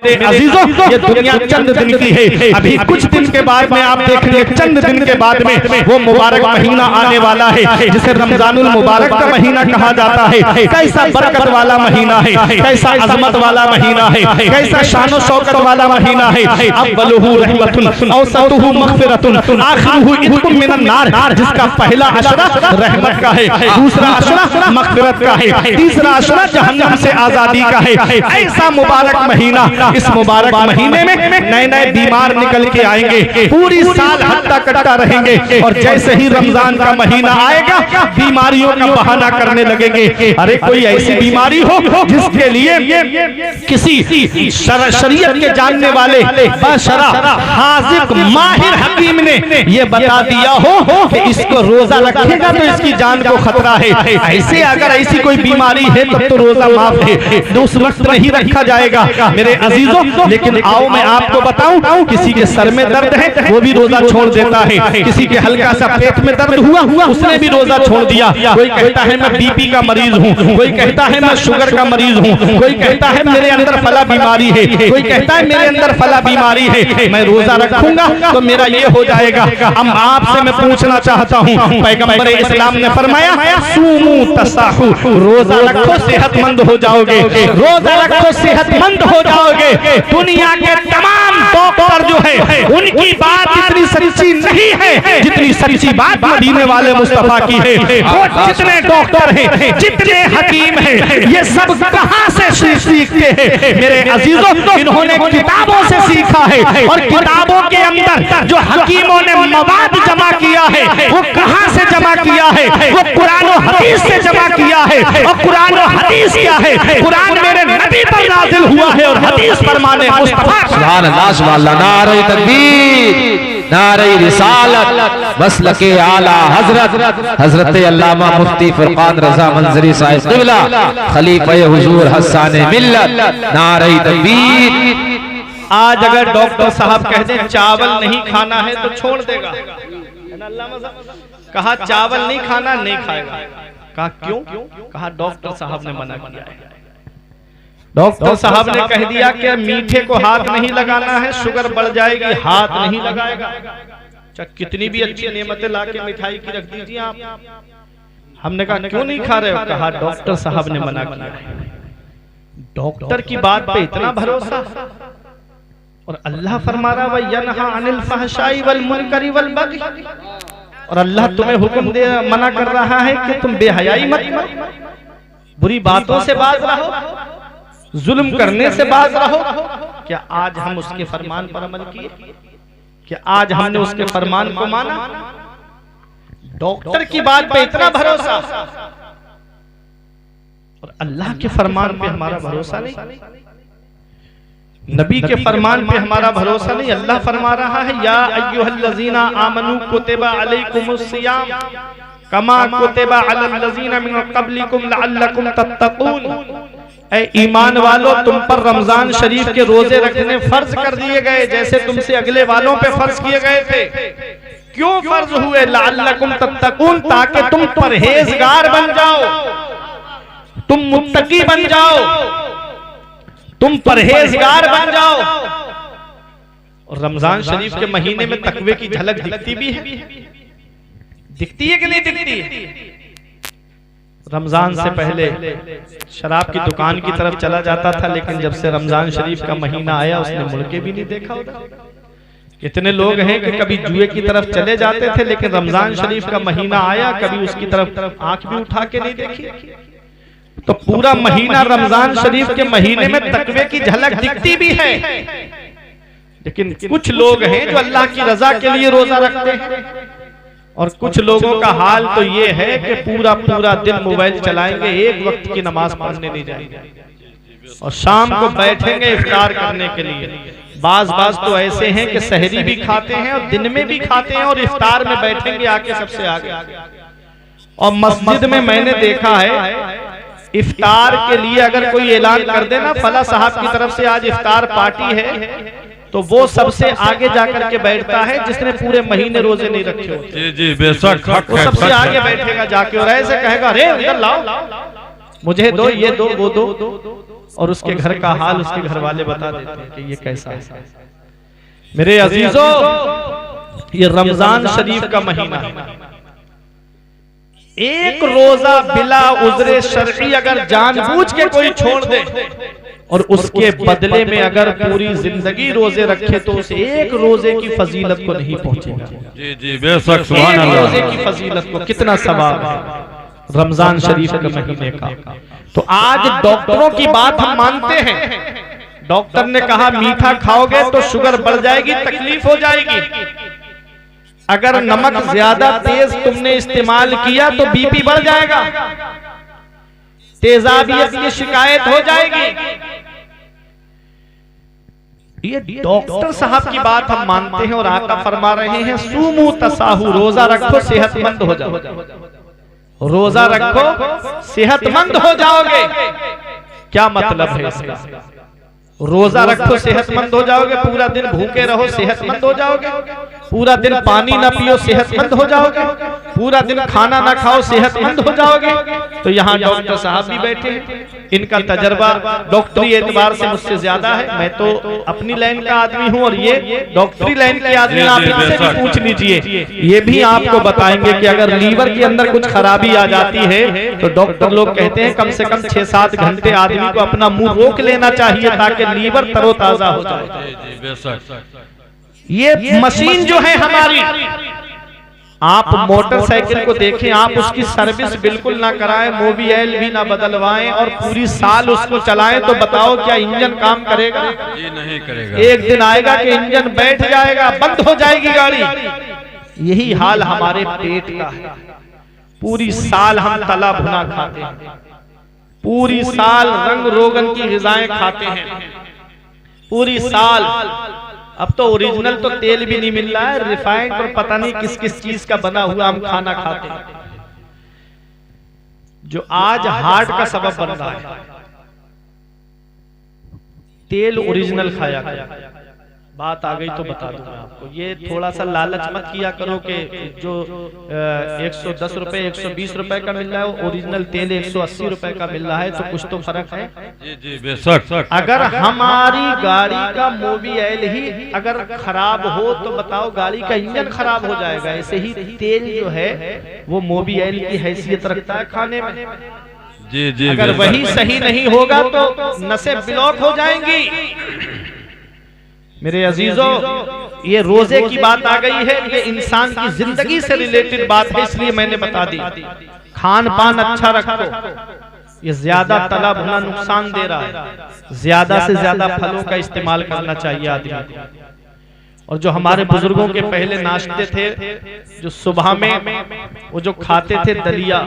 अजीजों, ये दुनिया चंद दिन की है। अभी कुछ दिन के बाद में आप देखेंगे, चंद दिन के बाद में वो मुबारक महीना आने वाला है जिसे रमजानुल मुबारक का महीना कहा जाता है। कैसा बरकत वाला महीना है, कैसा अजमत वाला महीना है, कैसा शान शौकत वाला महीना है। अव्वलुहु रहमतुन, औसतुहु मगफिरतुन, आखिरुहु इत्कुम मिनन नार। जिसका पहला अशरा रहमत का है, दूसरा अशरा मगफिरत का है, तीसरा अशरा जहन्नम से आजादी का है। ऐसा मुबारक महीना, इस मुबारक महीने में नए नए बीमार निकल के आएंगे, पूरी साल हत्ता कट्टा रहेंगे और जैसे ही रमजान का महीना आएगा बीमारियों का बहाना करने लगेंगे। अरे कोई ऐसी बीमारी हो जिसके लिए किसी शरीयत के जानने वाले बशरा हाजिक माहिर हकीम ने यह बता दिया हो कि इसको रोजा रखेगा तो इसकी जान को खतरा है। ऐसे अगर ऐसी कोई बीमारी है तब तो रोजा माफ है, उस वक्त नहीं रखा जाएगा मेरे अजीजों। लेकिन आओ मैं आपको बताऊं, किसी के सर में दर्द है वो भी रोजा छोड़ देता है, किसी के हल्का सा पेट में दर्द हुआ उसने भी रोजा छोड़ दिया। कोई कहता है मैं बीपी का मरीज हूँ, कोई कहता है मैं शुगर का मरीज हूँ, कोई कहता है मेरे अंदर फला बीमारी है, कोई कहता है मेरे अंदर फला बीमारी है, मैं रोजा रखूंगा तो मेरा ये हो जाएगा। अब आपसे मैं पूछना चाहता हूँ, पैगंबर इस्लाम ने फरमाया सूमू तसाहु, रोजा रखो सेहतमंद हो जाओगे, रोजा रखो सेहतमंद हो जाओगे। दुनिया के तमाम डॉक्टर जो है उनकी बात इतनी सच्ची नहीं है जितनी सच्ची बात मदीने वाले मुस्तफा की है। वो जितने डॉक्टर हैं, जितने हकीम हैं, ये सब कहां से सीखते हैं मेरे अजीजों? इन्होंने किताबों से सीखा है और किताबों के अंदर जो हकीमों ने मवाद जमा किया है वो कहां से जमा किया है? वो कुरान और हदीस से जमा किया है। और कुरान और हदीस क्या है? कुरान मेरे नबी पर नाजिल हुआ है और हदीस फरमाने मुस्तफा। सुभान अल्लाह, सुभान अल्लाह, नारे तकबीर, नारे रिसालत, मसलके आला हजरत हजरत अल्लामा मुफ्ती फरकान रजा मंजरी साहिब क़िबला, खलीफा हुजूर हस्साने मिल्लत, नारे तकबीर। आज अगर डॉक्टर साहब कह दें चावल नहीं खाना है तो छोड़ देगा, कहा चावल नहीं खाना, नहीं खाएगा। कहा क्यों? कहा डॉक्टर साहब ने मना किया है। डॉक्टर साहब ने कह दिया कि मीठे को हाथ नहीं लगाना है, शुगर बढ़ जाएगी, हाथ नहीं लगाएगा। कितनी भी अच्छी नेमतें लाके मिठाई की रख दीजिए आप। हमने कहा क्यों नहीं खा रहे हो? कहा डॉक्टर साहब ने मना किया है। डॉक्टर की बात पे इतना भरोसा, और अल्लाह फरमा रहा है यनहा अनिल फहशाई वल मुनकरी वल बगी, और अल्लाह तुम्हें हुक्म दे मना कर रहा है कि तुम बेहयाई मत करो, बुरी बातों से बाज रहो, जुल्म करने से बाज रहो। क्या आज हम उसके फरमान पर अमल किए? क्या आज हमने उसके फरमान को माना? डॉक्टर की बात पे इतना भरोसा और अल्लाह के फरमान पे हमारा भरोसा नहीं, नबी के फरमान पे हमारा भरोसा नहीं। अल्लाह फरमा रहा है या अय्युहल्लज़ीना आमनू कुतिबा अलैकुमुस सियाम कमा कुतिबा अलल लज़ीना मिन क़ब्लिकुम लअल्लकुम तत्तक़ून। ऐ ईमान वालों, तुम पर रमजान शरीफ के रोजे रखने फर्ज कर दिए गए जैसे तुमसे अगले वालों पे फर्ज किए गए थे। क्यों फर्ज हुए? लअल्लकुम तत्तक़ून, ताकि तुम परहेजगार बन जाओ, तुम मुत्तकी बन जाओ, तुम परहेजगार बन जाओ। और रमजान शरीफ के महीने में तकवे की झलक दिखती भी है, दिखती है कि नहीं दिखती है? रमजान से पहले शराब की दुकान की तरफ चला जाता था, लेकिन जब से रमजान शरीफ का महीना आया उसने मुड़ के भी नहीं देखा उधर। कितने लोग हैं कि कभी जुए की तरफ चले जाते थे, लेकिन रमजान शरीफ का महीना आया कभी उसकी तरफ आंख भी उठा के नहीं देखी। तो पूरा महीना रमजान शरीफ के महीने में तकवे की झलक दिखती भी है, लेकिन कुछ लोग हैं जो अल्लाह की रजा के लिए रोजा रखते हैं, और कुछ लोगों का हाल तो ये है कि पूरा पूरा दिन मोबाइल चलाएंगे, एक वक्त की नमाज पढ़ने नहीं जाएंगे, और शाम को बैठेंगे इफ्तार करने के लिए। बाज तो ऐसे हैं कि सहरी भी खाते हैं और दिन में भी खाते हैं, और इफ्तार में बैठेंगे आके सबसे आगे। और मस्जिद में मैंने देखा है इफ्तार के लिए अगर कोई ऐलान कर देना फला साहब की तरफ से आज इफ्तार पार्टी है, तो वो सबसे आगे जाकर के बैठता है जिसने पूरे महीने रोजे नहीं रखे होते। जी जी बेशक, वो सबसे आगे बैठेगा जाके और ऐसे कहेगा अरे इधर लाओ, मुझे दो, ये दो, वो दो। और उसके घर का हाल उसके घर वाले बता देते हैं कि ये कैसा है। मेरे अजीजों, ये रमजान शरीफ का महीना है। एक रोजा बिला उज़्र शरई अगर जानबूझ के कोई छोड़ दे और उसके बदले में अगर पूरी जिंदगी रोजे रखे तो उस एक रोजे की फजीलत को नहीं पहुंचेगा। जी जी बेशक, सुभान अल्लाह। रोजे की फजीलत को कितना सवाब है रमजान शरीफ के महीने का। तो आज डॉक्टरों की बात हम मानते हैं। डॉक्टर ने कहा मीठा खाओगे तो शुगर बढ़ जाएगी, तकलीफ हो जाएगी। अगर नमक ज्यादा तेज तुमने इस्तेमाल किया तो बीपी बढ़ जाएगा, तेजाबियत की शिकायत हो जाएगी। ये डॉक्टर साहब की बात हम मानते हैं और आका फरमा रहे हैं सूमू तसाहू, रोजा रखो सेहतमंद हो जाओ। रोजा रखो सेहतमंद हो जाओगे। क्या मतलब है इसका? रोजा रखो सेहतमंद हो जाओगे, पूरा दिन भूखे रहो सेहतमंद हो जाओगे, पूरा दिन पानी ना पियो सेहतमंद हो जाओगे, पूरा दिन खाना ना खाओ सेहतमंद हो जाओगे। तो यहाँ डॉक्टर साहब भी बैठे हैं, इनका तजर्बा डॉक्टरी एतबार से मुझसे ज्यादा है। मैं तो अपनी लाइन का आदमी हूँ और ये डॉक्टरी लाइन के आदमी, आप इनसे भी पूछ लीजिए, ये भी आपको बताएंगे कि अगर लीवर के अंदर कुछ खराबी आ जाती है तो डॉक्टर लोग कहते हैं कम से कम 6-7 घंटे आदमी को अपना मुंह रोक लेना चाहिए ताकि लीवर तरोताजा हो जाए। ये मशीन जो है हमारी, आप मोटरसाइकिल को देखें, आप उसकी सर्विस बिल्कुल ना कराएं, मोबिल भी ना बदलवाएं और पूरी साल उसको चलाएं तो बताओ क्या इंजन काम करेगा? जी नहीं करेगा। एक दिन आएगा कि इंजन बैठ जाएगा, बंद हो जाएगी गाड़ी। यही हाल हमारे पेट का है। पूरी साल हम तला भुना खाते हैं, पूरी साल रंग रोगन की ग़िज़ाएं खाते हैं, पूरी साल। अब तो ओरिजिनल तो तेल भी नहीं मिल रहा है, रिफाइंड और पता नहीं किस किस चीज का बना हुआ हम खाना खाते हैं, जो आज हार्ट का सबब बन रहा है। तेल ओरिजिनल खाया करो। बात आ गई तो बता दूं आपको, ये थोड़ा सा लालच मत किया करो कि जो 110 रुपए 120 रुपए का मिल रहा है वो ओरिजिनल तेल 180 रुपए का मिल रहा है, तो कुछ तो फर्क है। जी जी बेशक। अगर हमारी गाड़ी का मोबिल ही अगर खराब हो तो बताओ गाड़ी का इंजन खराब हो जाएगा। ऐसे ही तेल जो है वो मोबिल की हैसियत रखता है खाने में। जी जी, अगर वही सही नहीं होगा तो नसें ब्लॉक हो जाएंगी। मेरे अजीजों, ये रोजे की बात आ गई है, ये इंसान की जिंदगी से रिलेटेड बात है, इसलिए मैंने बता दी। खान पान अच्छा रखो। ये ज्यादा तला भुना नुकसान दे रहा है। ज्यादा से ज्यादा फलों का इस्तेमाल करना चाहिए आदमी। और जो हमारे बुजुर्गों के पहले नाश्ते थे, जो सुबह में वो जो खाते थे दलिया,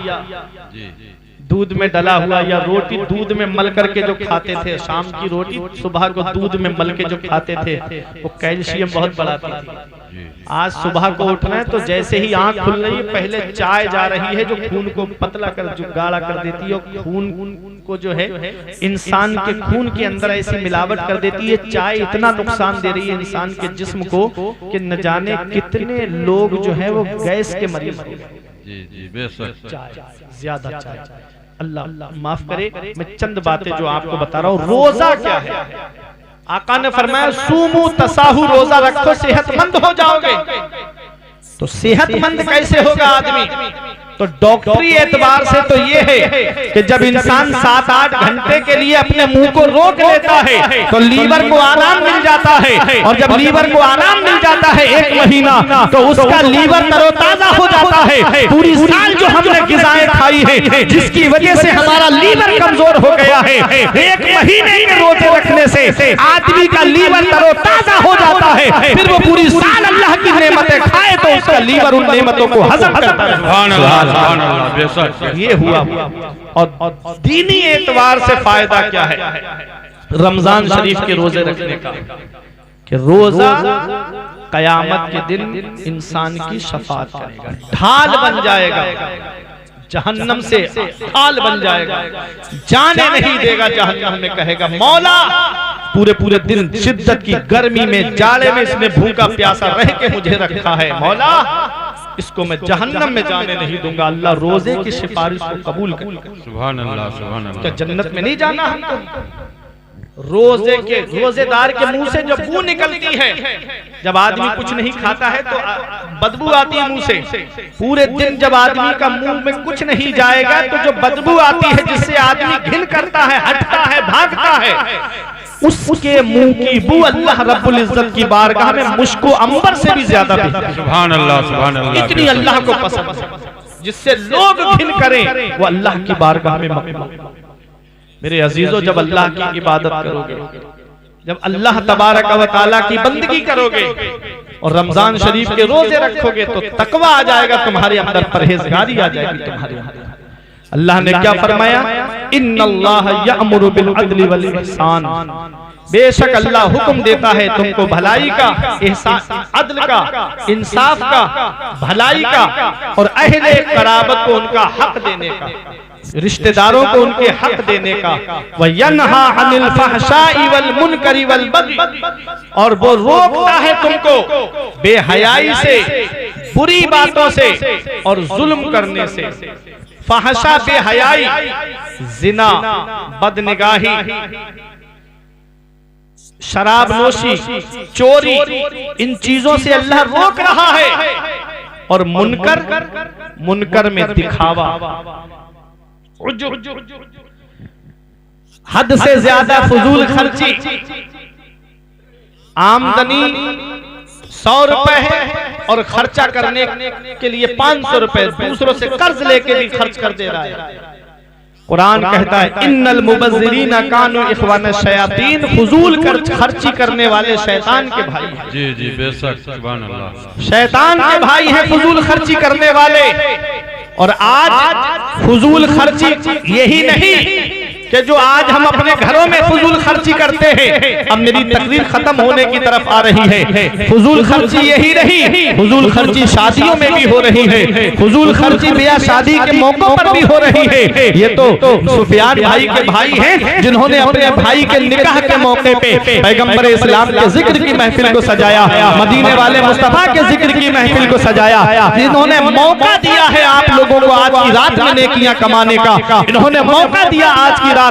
दूध में डला हुआ, या रोटी दूध में मल करके जो खाते थे, शाम की रोटी सुबह को दूध में मल के जो खाते थे, वो कैल्शियम बहुत बढ़ाती थी। आज सुबह को उठना है तो जैसे ही आंख खुल रही है पहले चाय जा रही है जो खून को पतला कर, जो गाढ़ा कर देती है, और खून को जो है इंसान के खून के अंदर ऐसी मिलावट कर देती है। चाय इतना नुकसान दे रही है इंसान के जिस्म को कि न जाने कितने लोग जो है वो गैस के मरीज हो गए। जी जी बेशक। ज्यादा चाय, अल्लाह माफ करे, मैं चंद बातें जो आपको बता रहा हूँ। रोजा क्या है? आका ने फरमाया सूमू तसाहू, रोजा रखो सेहतमंद हो जाओगे। तो सेहतमंद कैसे होगा आदमी? तो डॉक्टरी एतबार से तो ये है कि जब इंसान 7-8 घंटे के लिए अपने मुंह को रोक लेता है तो लीवर को आराम मिल जाता है, और जब लीवर को आराम मिल जाता है 1 महीना, तो उसका लीवर तरोताजा हो जाता है। पूरी साल जो हमने ग़िज़ाएं खाई है जिसकी वजह से हमारा लीवर कमजोर हो गया है, 1 महीने के रोजे रखने से आदमी का लीवर तरोताजा हो जाता है। फिर वो पूरी साल अल्लाह की नेमतें खाए तो उसका लीवर उन नेमतों को हजम करता है। ये हुआ। और दीनी एतबार से फायदा क्या है रमजान शरीफ के रोजे रखने का? कि रोजा कयामत के दिन इंसान की शफाअत करेगा, ढाल बन जाएगा, जहन्नम से ढाल बन जाएगा, जाने नहीं देगा जहन्नम में। कहेगा मौला पूरे दिन शिद्दत की गर्मी में, जाड़े में इसने भूखा प्यासा रह के मुझे रखा है, मौला इसको मैं जहन्नम में जाने नहीं दूंगा। अल्लाह रोजे की सिफारिश को कबूल कर। सुभान अल्लाह, सुभान अल्लाह। क्या जन्नत में नहीं जाना हमको? रोजेदार के मुंह से जब बू निकलती है, जब आदमी कुछ नहीं खाता है तो बदबू आती है मुंह से। पूरे दिन जब आदमी का मुंह में कुछ नहीं जाएगा तो जो बदबू आती है, जिससे आदमी घिन करता है, हटता है, भागता है, उसके मुंह की बू अल्लाह रब्बुल इज्जत की बारगाह में मुश्को अंबर से भी ज्यादा बेहतर। सुभान अल्लाह, सुभान अल्लाह। इतनी अल्लाह को पसंद है, जिससे लोग घिन करें वो अल्लाह की बारगाह में मकबूल। मेरे अजीजों, जब अल्लाह की इबादत करोगे, जब अल्लाह तबारक व तआला की बंदगी करोगे और रमजान शरीफ के रोजे रखोगे तो तकवा आ जाएगा तुम्हारे अंदर, परहेजगारी आ जाएगी तुम्हारे अंदर। अल्लाह ने क्या फरमाया? इन्नल्लाह यअमुरु बिल अदली वल इहसान, बेशक अल्लाह हुक्म देता है तुमको भलाई का, एहसान, अदल का, इंसाफ का, भलाई का, और अहले क़राबत को उनका हक देने का, रिश्तेदारों को उनके हक देने का। वयन्हा अनिल फहशाई वल मुनकरी वल बगी, और वो रोकता है तुमको बेहयाई से, बुरी बातों से और जुल्म करने से। फहशा बेहयाई, जिना, बदनिगाही, शराब नोशी, चोरी, इन चीजों से अल्लाह रोक रहा है। और मुनकर में दिखावा, हद से ज्यादा फजूल खर्ची, आमदनी 100 रुपए है और खर्चा करने के लिए 500 रुपए दूसरों से कर्ज लेके भी खर्च कर दे रहा है। कुरान कहता है इन्नल मुबज्जिरीना कानू इख्वान शयातीन, फजूल खर्ची करने वाले शैतान के भाई हैं। जी जी बेशक, सुभान अल्लाह। शैतान के भाई हैं फजूल खर्ची करने वाले। और आज फजूल खर्ची यही नहीं कि जो आज हम अपने घरों में फजूल खर्ची करते हैं। अब मेरी तकरीर खत्म होने की तरफ आ रही है। फजूल खर्ची यही नहीं, फजूल खर्ची शादियों में भी हो रही है, फजूल खर्ची ब्याह शादी के मौकों पर भी हो रही है। ये तो सुफियान भाई के भाई हैं जिन्होंने अपने भाई के निकाह के मौके पे पैगंबर इस्लाम के जिक्र की महफिल को सजाया, मदीने वाले मुस्तफा के जिक्र की महफिल को सजाया। इन्होंने मौका दिया है आप लोगों को आज की रात में नेकियां कमाने का। इन्होंने मौका दिया आज की रात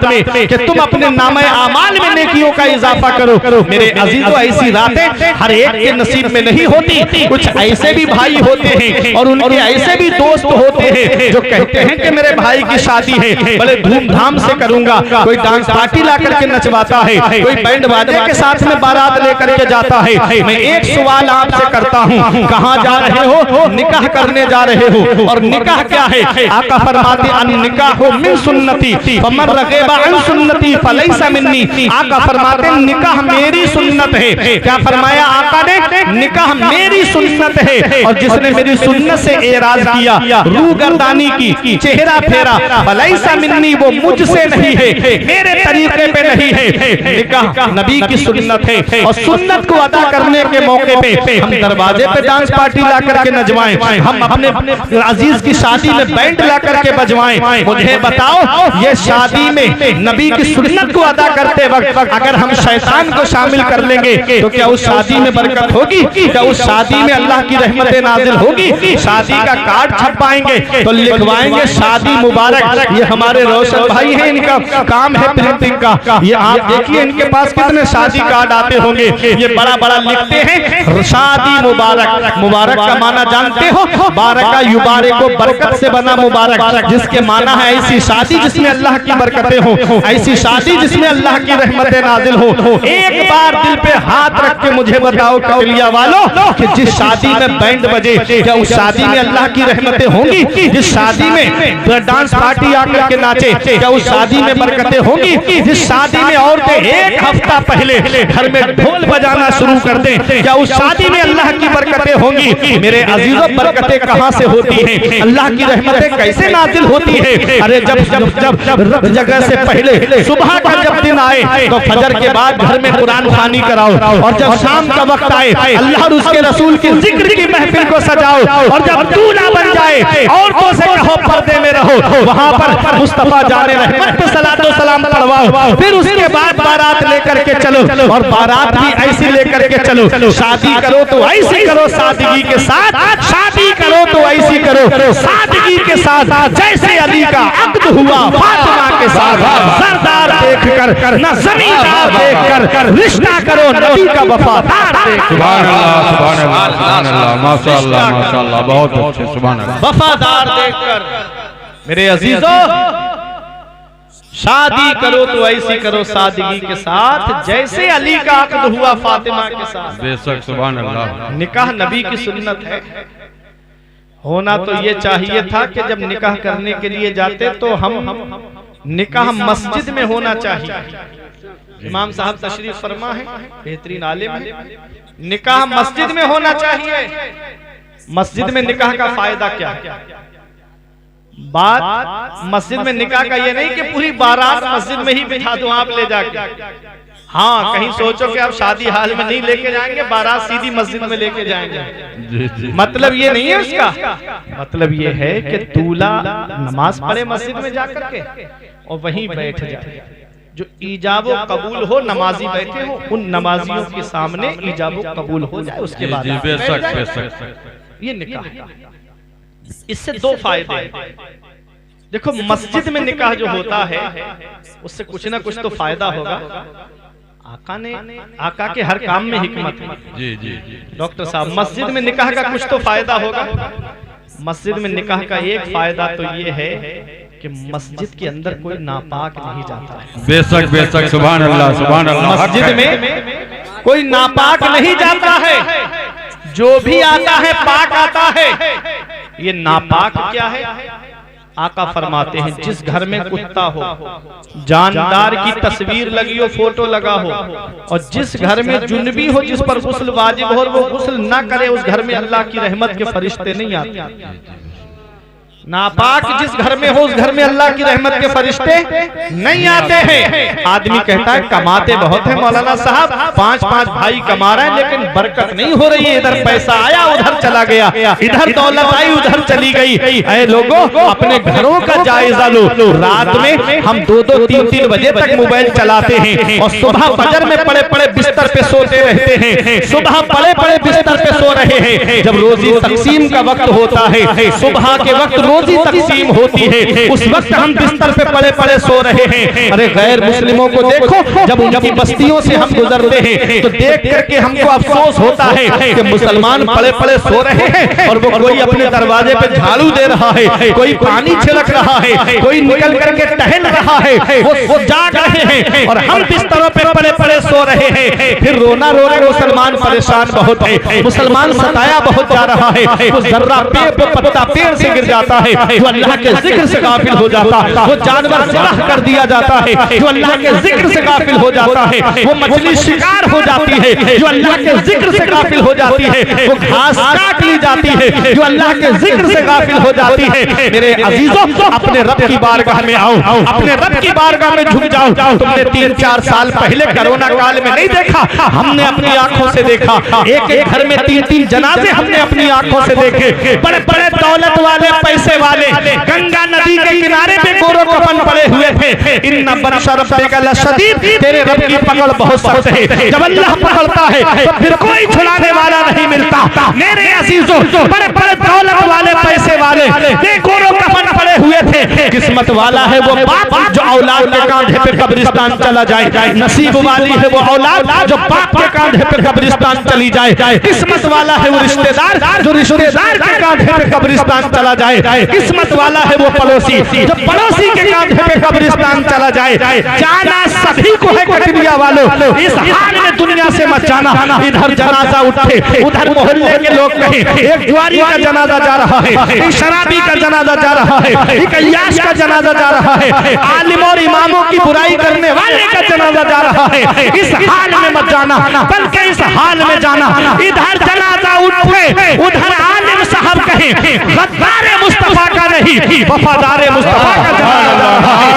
में कि तुम अपने नामे आमाल में नेकियों का इजाफा करो। मेरे अजीजों, ऐसी रातें हर एक के नसीब में नहीं होती। कुछ ऐसे भी भाई होते हैं और उनके ऐसे भी दोस्त होते हैं जो कहते हैं कि मेरे भाई की शादी है, बड़े धूमधाम से करूंगा। कोई डांस पार्टी ला करके नचवाता है, कोई बैंड बाजे के साथ में बारात लेकर के जाता है। मैं एक सवाल आपसे करता हूँ, कहाँ जा रहे हो? निकाह करने जा रहे हो। और निकाह क्या है? आका फरमाते अन निकाह मिन सुन्नती फमन रग़िबा अन सुन्नती फलैसा मिन्नी। आका फरमाते निकाह मेरी सुन्नत है। क्या फरमाया आका ने? निकाह मेरी सुन्नत है, और जिसने मेरी सुन्नत से एराज किया, रूगर्दानी की, चेहरा फेरा, फलैसा मिन्नी, वो मुझसे नहीं है, मेरे तरीके पे नहीं है। निकाह नबी की सुन्नत है, और सुन्नत को अदा करने के मौके पे हम दरवाजे पे डांस पार्टी ला करके नचवाएं, हम अपने अजीज की शादी में बैंड ला करके बजवाएं। मुझे बताओ, ये शादी में नबी की सुन्नत को अदा करते वक्त अगर हम शैतान को शामिल कर लेंगे तो क्या उस शादी में बरकत होगी? क्या उस शादी में अल्लाह की रहमतें नाजिल होगी? शादी का कार्ड छपवाएंगे तो लिखवाएंगे शादी मुबारक। ये हमारे रोशन भाई हैं, इनका काम है प्रिंटिंग का। ये आप देखिए इनके पास कितने शादी कार्ड आते होंगे। ये बड़ा बड़ा लिखते हैं शादी मुबारक। मुबारक का माना जानते हो? बारका युबारे को बरकत से बना मुबारक, जिसके माना है ऐसी शादी जिसमें अल्लाह की बरकतें हो, ऐसी शादी जिसमें अल्लाह की रहमतें नाजिल हो। एक बार दिल पे हाथ रख के मुझे बताओ कबलिया वालों कि जिस शादी में बैंड बजे, क्या उस शादी में अल्लाह की रहमतें होंगी? जिस शादी में डांस पार्टी आकर के नाचे, क्या उस शादी में बरकतें होंगी? जिस शादी में औरतें एक हफ्ता पहले घर में ढोल बजाना शुरू कर दें, क्या उस शादी में अल्लाह की बरकतें होंगी? मेरे अजीजों, बरकतें कहां से होती हैं? अल्लाह की रहमतें कैसे नाजिल होती है? अरे जब जगह से पहले सुबह का जब दिन आए तो फजर के बाद घर में कुरान खानी खानी कराओ, और जब शाम का वक्त आए अल्लाह और उसके रसूल के जिक्र की महफिल को सजाओ, और जब दूल्हा बन जाए औरतों से कहो पर्दे में रहो, वहां पर मुस्तफा जाने रहमत पे सलातो सलाम पढ़वाओ, फिर उसके बाद बारात लेकर के चलो, और बारात भी ऐसी लेकर के चलो। शादी करो तो ऐसी करो सादगी के साथ, शादी करो तो ऐसी करो सादगी के साथ, जैसे अली का अक्द हुआ फातिमा के साथ। सरदार देखकर न जमींदार देखकर रिश्ता करो, नबी का वफादार देखकर। सुभान अल्लाह, सुभान अल्लाह, सुभान अल्लाह, माशाअल्लाह, माशाअल्लाह, बहुत अच्छे, सुभान अल्लाह। वफादार देखकर मेरे अजीजों, शादी करो तो ऐसी करो सादगी के साथ, जैसे अली का अक्द हुआ फातिमा के साथ। बेशक, सुभान अल्लाह। निकाह नबी की सुन्नत है। होना तो ये चाहिए था कि जब निकाह करने के लिए जाते तो हम निकाह मस्जिद में होना चाहिए। इमाम साहब तशरीफ फरमा है, बेहतरीन आलिम है। निकाह मस्जिद में होना चाहिए। मस्जिद में निकाह का फायदा क्या है? बात मस्जिद में निकाह का ये नहीं कि पूरी बारात मस्जिद में ही बिठा दो आप ले जाके। हाँ, कहीं सोचो कि आप शादी हाल में नहीं लेके जाएंगे, बारात सीधी मस्जिद में लेके जाएंगे। मतलब ये नहीं है उसका। मतलब ये है कि दूल्हा नमाज पढ़े मस्जिद में जाकर के और वहीं बैठ जाए। जो ईजाबो कबूल हो, नमाजी बैठे हो, उन नमाजियों के सामने ईजाबो कबूल हो जाए, उसके बाद बेशक, बेशक। ये निकाह। इससे दो फायदे। देखो, मस्जिद में निकाह जो होता है उससे कुछ ना कुछ तो फायदा होगा। आका के हर काम में हिकमत है। जी जी जी डॉक्टर साहब, मस्जिद में निकाह का कुछ तो फायदा होगा। मस्जिद में निकाह का एक फायदा तो ये है कि मस्जिद के अंदर कोई नापाक नहीं जाता है। बेशक, बेशक, सुभान अल्लाह, सुभान अल्लाह। मस्जिद में कोई नापाक नहीं जाता है, जो भी आता है पाक आता है। ये नापाक क्या है? आका फरमाते हैं, जिस घर में कुत्ता हो, जानदार की तस्वीर लगी हो, फोटो लगा हो, और जिस घर में जुनबी हो, जिस पर गुस्ल वाजिब हो और वो गुस्ल ना करे, उस घर में अल्लाह की रहमत के फरिश्ते नहीं आते। नापाक जिस घर में हो, उस घर में अल्लाह की रहमत के फरिश्ते नहीं आते हैं। आदमी कहता है कमाते बहुत है मौलाना साहब, 5-5 भाई कमा रहे हैं, लेकिन बरकत नहीं हो रही है। इधर पैसा आया उधर चला गया, इधर दौलत आई उधर चली गई। ऐ लोगों, अपने घरों का जायजा लो। रात में हम 2-2, 3-3 बजे तक मोबाइल चलाते हैं और सुबह फजर में पड़े पड़े बिस्तर पे सोते रहते हैं। सुबह पड़े पड़े बिस्तर पे सो रहे हैं। जब रोजी तकसीम का वक्त होता है, सुबह के वक्त रोजी तकसीम होती है, उस वक्त हम बिस्तर पे पड़े पड़े सो रहे हैं। अरे गैर मुस्लिमों को देखो, जब उनकी बस्तियों से हम गुजरते हैं तो देख करके हमको अफसोस होता है कि मुसलमान पड़े पड़े सो रहे हैं और वो कोई अपने दरवाजे पे झाड़ू दे रहा है, कोई पानी छिड़क रहा है, कोई निकल करके टहल रहा है, वो जाग रहे हैं और हम बिस्तरों पे पड़े पड़े सो रहे हैं। फिर रोना रो रहे मुसलमान परेशान बहुत है, मुसलमान सताया बहुत जा रहा है। वो जर्रा पेड़ पे पत्ता पेड़ से गिर जाता है, जो अल्लाह के जिक्र से गाफिल हो जाता है। वो जानवर ज़िबाह कर दिया जाता है, जो अल्लाह के जिक्र से गाफिल हो जाता है। वो मछली शिकार हो जाती है, जो अल्लाह के जिक्र से गाफिल हो जाती है। वो घास काट ली जाती है, जो अल्लाह के जिक्र से गाफिल हो जाती है। मेरे अजीजों, अपने रब की बारगाह में आओ, अपने रब की बारगाह में झुक जाओ। तुमने 3-4 साल पहले कोरोना काल में नहीं देखा, हमने अपनी आंखों से देखा। एक घर में 3-3 जनाजे हमने अपनी आंखों से देखे। बड़े बड़े दौलत वाले, पैसे वाले गंगा नदी के किनारे पे गोरो कफन पड़े हुए थे। इन्ना बरशा रब्बिका लशदीद, तेरे रब की पकड़ बहुत सख्त है। जब अल्लाह पकड़ता है तो फिर कोई छुड़ाने वाला नहीं मिलता। मेरे अजीजों, बड़े बड़े दौलत वाले, पैसे वाले गोरो कफन पड़े हुए थे। किस्मत वाला है वो बाप जो औलाद के कांधे पे कब्रिस्तान चला जाए। नसीब वाली है वो औलाद जो बाप के कांधे पे कब्रिस्तान चली जाए। किस्मत वाला है वो रिश्तेदार जो रिश्तेदार के कांधे पे कब्रिस्तान चला जाए। किस्मत वाला है वो पड़ोसी जो पड़ोसी के कांधे पे कब्रिस्तान चला जाए। जाना सभी को है कटरिया वालों, इस हाल में दुनिया से मत जाना। इधर जनाजा उठे, उधर मोहल्ले के लोग कहें एक जुआरी का जनाजा जा रहा है, एक शराबी का जनाजा जा रहा है, एक अय्याश का जनाजा जा रहा है, आलिम और इमामों की बुराई करने वाले का जनाजा जा रहा है। इस हाल में मत जाना, बल्कि इस हाल में जाना। इधर जनाजा उठे, उधर आलिम साहब कहें गद्दार मुस्तफा का नहीं, वफादार मुस्तफा का जनाजा जा रहा है,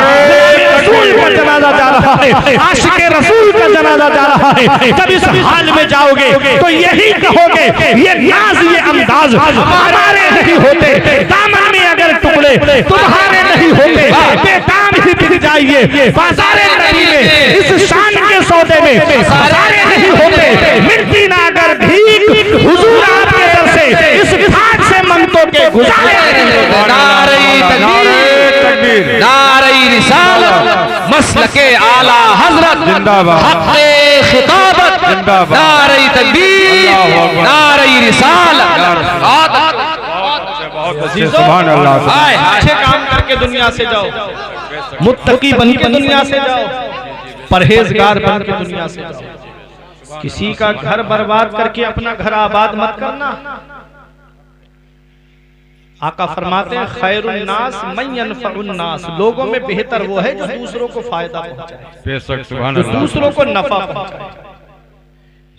रसूल का जनाजा जा रहा है, आशिक़े रसूल का जनाजा जा रहा है। जब इस हाल में जाओगे तो यही कहोगे ये नाज ये अंदाज हमारे नहीं होते, दामन में अगर टुकड़े तुम्हारे नहीं होते, बेदाम ही बिक जाइए बाज़ारे नबी में, इस शान के सौदे में बाज़ारे नहीं होते, मिलती ना अगर भीख हुजूर आपके दर से इस घाट से मंगतों के गुजारे नहीं होते। नारे तकबीर, नारे रिसालत, मसलके आला हजरत जिंदाबाद, हक़े खिताबत, जिंदाबाद, नारे तकबीर, नारे रिसालत। सुभान अल्लाह। अच्छे काम करके दुनिया से जाओ, मुत्तकी बन के दुनिया से जाओ, परहेजगार बन के दुनिया से जाओ। किसी का घर बर्बाद करके अपना घर आबाद मत करना। आका फरमाते हैं खैरुन नास मन यनफउन नास, लोगों में बेहतर वो है जो दूसरों को फायदा पहुंचाए, बेशक सुभान जो अल्लाह। दूसरों को नफा पहुंचाए।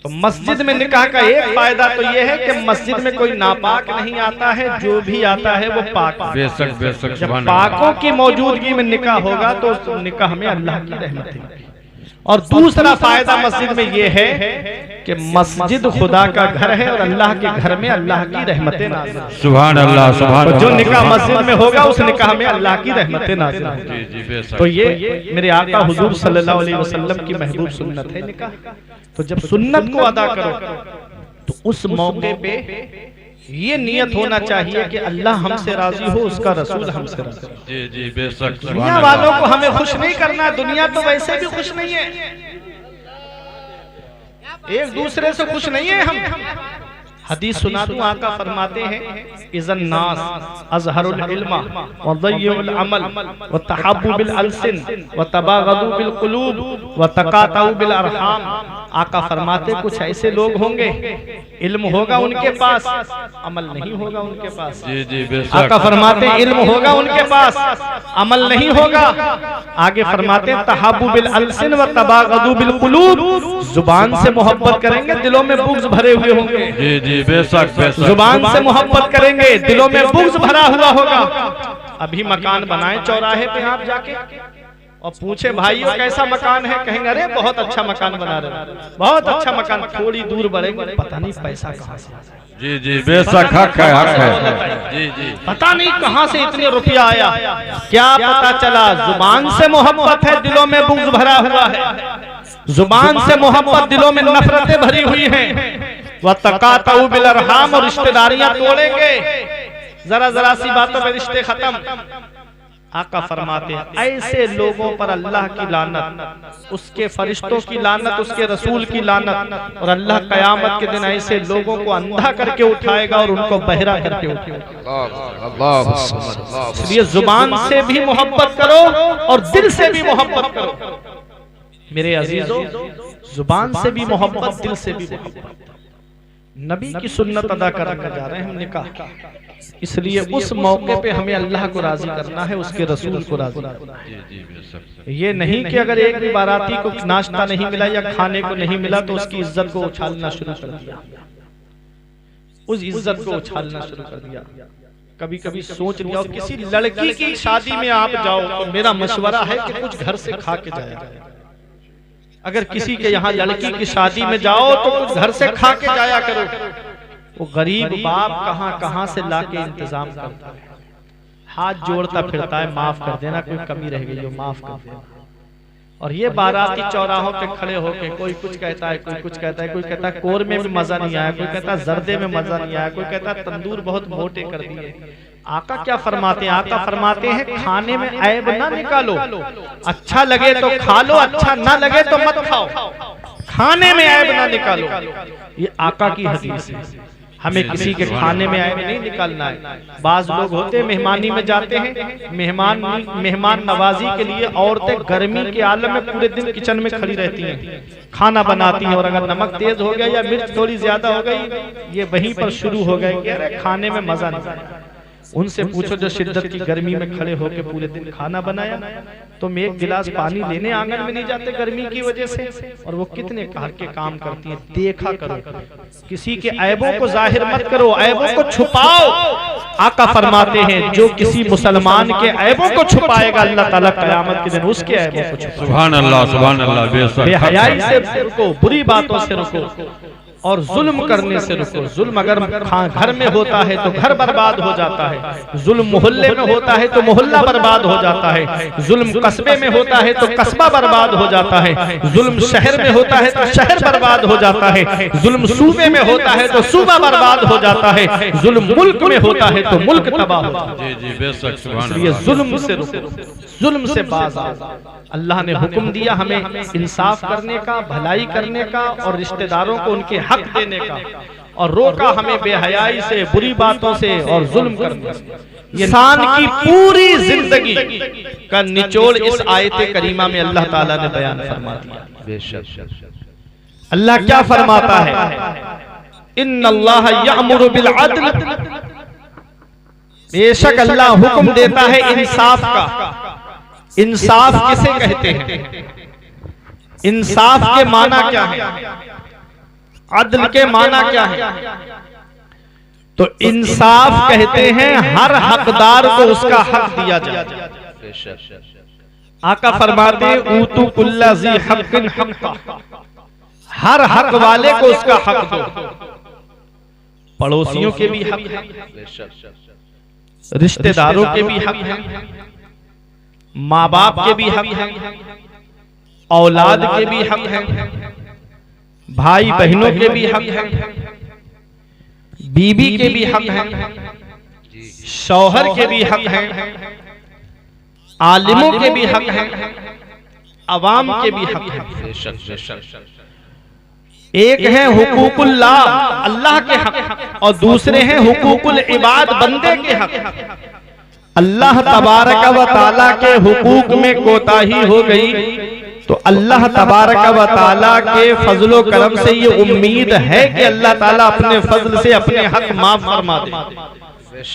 तो मस्जिद में निकाह का एक फायदा तो ये है कि मस्जिद में कोई नापाक नहीं आता है, जो भी आता है वो पाक। बेशक बेशक जब सुभान पाकों की मौजूदगी में निकाह होगा तो उस निकाह में अल्लाह की रहमत है। और दूसरा फायदा मस्जिद में ये है कि मस्जिद खुदा का घर है और अल्लाह के घर में अल्लाह की रहमतें नाज़िल हैं। सुभान अल्लाह, सुभान तो जो अल्लाह। निकाह मस्जिद में होगा उस निकाह में अल्लाह की रहमतें नाज़िल होंगी। जी जी बेशक। तो ये मेरे आका हुजूर सल्लल्लाहु अलैहि वसल्लम की महबूब सुन्नत है निकाह। तो जब सुन्नत को अदा करो तो उस मौके पे ये नियत होना चाहिए कि अल्लाह हमसे राजी हो, उसका रसूल हमसे राजी हो। जी जी बेशक। दुनिया वालों को हमें खुश नहीं करना, दुनिया तो वैसे भी खुश नहीं है, एक दूसरे से खुश नहीं है हम। हदीस सुना दूं, आका फरमाते हैं इज़न नास अज़हरुल इल्म व ज़य्युल अमल व तहब्बु बिल अलसिन व तबागदु बिल कुलूब व तकातउ बिल अरहाम। आका फरमाते कुछ ऐसे लोग होंगे इल्म होगा उनके पास, अमल नहीं होगा उनके पास। जी जी बेशक। आका फरमाते हैं इल्म होगा उनके पास, अमल नहीं होगा। आगे फरमाते हैं तहब्बु बिल अलसिन व तबागदु बिल कुलूब, जुबान से मोहब्बत करेंगे, दिलों में बुग़्ज़ भरे हुए होंगे। जी जी बेशक बेशक। जुबान से मोहब्बत करेंगे, दिलों में बुग़्ज़ भरा हुआ होगा। अभी मकान बनाए चौराहे पे आप जाके और पूछे भाइयों कैसा मकान है, कहेंगे अरे बहुत अच्छा मकान बना रहे, बहुत अच्छा मकान। थोड़ी दूर बढ़ेंगे, पता नहीं पैसा कहाँ से आ जाए। जी जी बेशक, हक है, हक है। जी जी पता नहीं कहाँ से इतने रुपया आया, क्या पता चला जुबान से मोहब्बत है, दिलों में बुग़्ज़ भरा हुआ है। जुबान से मोहब्बत, दिलों में नफरतें भरी हुई हैं। व तकातउ बिल अरहाम, और रिश्तेदारियां तोड़ेंगे, जरा जरा सी बातों में रिश्ते खत्म। आका फरमाते हैं ऐसे लोगों पर अल्लाह की लानत, उसके फरिश्तों की लानत, उसके रसूल की लानत, और अल्लाह कयामत के दिन ऐसे लोगों को अंधा करके उठाएगा और उनको बहरा करके उठाएगा। इसलिए जुबान से भी मोहब्बत करो और दिल से भी मोहब्बत करो मेरे अजीजों। जुबान से भी मोहब्बत, दिल से भी मोहब्बत। नबी की सुन्नत अदा करने जा रहे हैं हम निकाह, इसलिए उस मौके पे हमें अल्लाह को राजी करना है, उसके रसूल को राजी करना है। ये नहीं कि अगर एक भी बाराती को नाश्ता नहीं मिला या खाने को नहीं मिला तो उसकी इज्जत को उछालना शुरू कर दिया, उस इज्जत को उछालना शुरू कर दिया। कभी कभी सोच लिया, किसी लड़की की शादी में आप जाओ तो मेरा मशवरा है कि कुछ घर से खा के जाया। अगर किसी के यहाँ लड़की की शादी में जाओ तो कुछ घर से खा के जाया करो। वो गरीब बाप कहाँ कहाँ से लाके इंतजाम करता है, हाथ जोड़ता फिरता है, माफ कर देना, कोई कमी रह गई हो माफ कर देना। और ये बाराती चौराहों पे खड़े होके कोई कुछ कहता है, कोई कुछ कहता है, कोई कहता है कोरमे में मजा नहीं आया, कोई कहता है जर्दे में मजा नहीं आया, कोई कहता है तंदूर बहुत मोटे कर दिए। आका क्या फरमाते हैं? आका फरमाते हैं खाने में ऐब ना निकालो, अच्छा लगे तो खा लो, अच्छा ना लगे तो मत खाओ, खाने में ऐब ना निकालो। ये आका की हदीस है, हमें किसी के खाने में ऐब नहीं निकालना है। बाज लोग होते हैं मेहमानी में जाते हैं, मेहमान नवाजी के लिए औरतें गर्मी के आलम में पूरे दिन किचन में खड़ी रहती हैं, खाना बनाती हैं, और अगर नमक तेज हो गया या मिर्च थोड़ी ज्यादा हो गई, ये वहीं पर शुरू हो गए कि अरे खाने में मजा नहीं। उनसे पूछो जो शिद्दत की गर्मी में खड़े होकर पूरे दिन खाना बनाया, तुम एक गिलास पानी लेने आंगन में नहीं जाते गर्मी की वजह से, और वो कितने घर के काम करती है। देखा करो, किसी के ऐबों को जाहिर मत करो, ऐबों को छुपाओ। आका फरमाते हैं जो किसी मुसलमान के ऐबों को छुपाएगा अल्लाह ताला क़यामत के दिन उसके ऐबों को छुपाएगा। सुभान अल्लाह, सुभान अल्लाह। बेहयाई से रुको, बुरी बातों से रुको और जुल्म करने से रुको। जुल्म अगर घर में होता है तो घर बर्बाद हो जाता है, जुल्म मोहल्ले में होता है तो मोहल्ला बर्बाद हो जाता है, जुल्म कस्बे में होता है तो कस्बा बर्बाद हो जाता है, जुल्म शहर में होता है तो शहर बर्बाद हो जाता है, जुल्म सूबे में होता है तो सूबा बर्बाद हो जाता है, जुल्म मुल्क में होता है तो मुल्क तबाह हो जाता है। जी बेशक, सुभान इसलिए अल्लाह। जुल्म से रुको, जुल्म से बाज आओ। अल्लाह ने हुक्म दिया हमें इंसाफ करने का, भलाई करने का और रिश्तेदारों को उनके हक देने का, और रोका हमें बेहयाई से, बुरी बातों से और जुल्म करने से। इंसान की पूरी जिंदगी का निचोड़ इस आयत करीमा में अल्लाह ताला ने बयान फरमा दिया। बेशक अल्लाह क्या फरमाता है, इन्नल्लाह यअमुरु बिल अद्ल, बेशक अल्लाह हुक्म देता है इंसाफ का। इंसाफ किसे कहते हैं? इंसाफ के माना क्या है? अदल के माना क्या है? तो इंसाफ कहते हैं हर हकदार को उसका हक दिया जाए। आका फरमाते हैं ऊतु कुल्ला ज़ी हक़्क़िन हक़्क़ा, हर हक वाले को उसका हक दो। पड़ोसियों के भी हक है, रिश्तेदारों के भी हक है, माँ बाप के भी हक है, औलाद के भी हक है, भाई बहनों के भी हक है, बीबी के भी हक है, शौहर के भी हक है, आलिमों के भी हक है, अवाम के भी हक है। एक है हुकूकुल्लाह, अल्लाह के हक, और दूसरे हैं हुकूकुल इबाद, बंदे के हक। अल्लाह तबारक व तआला के हुकूक में कोताही हो गई तो अल्लाह तबारक व तआला के फजलो करम से ये उम्मीद है कि अल्लाह ताला अपने फजल से अपने हक माफ फरमा दे।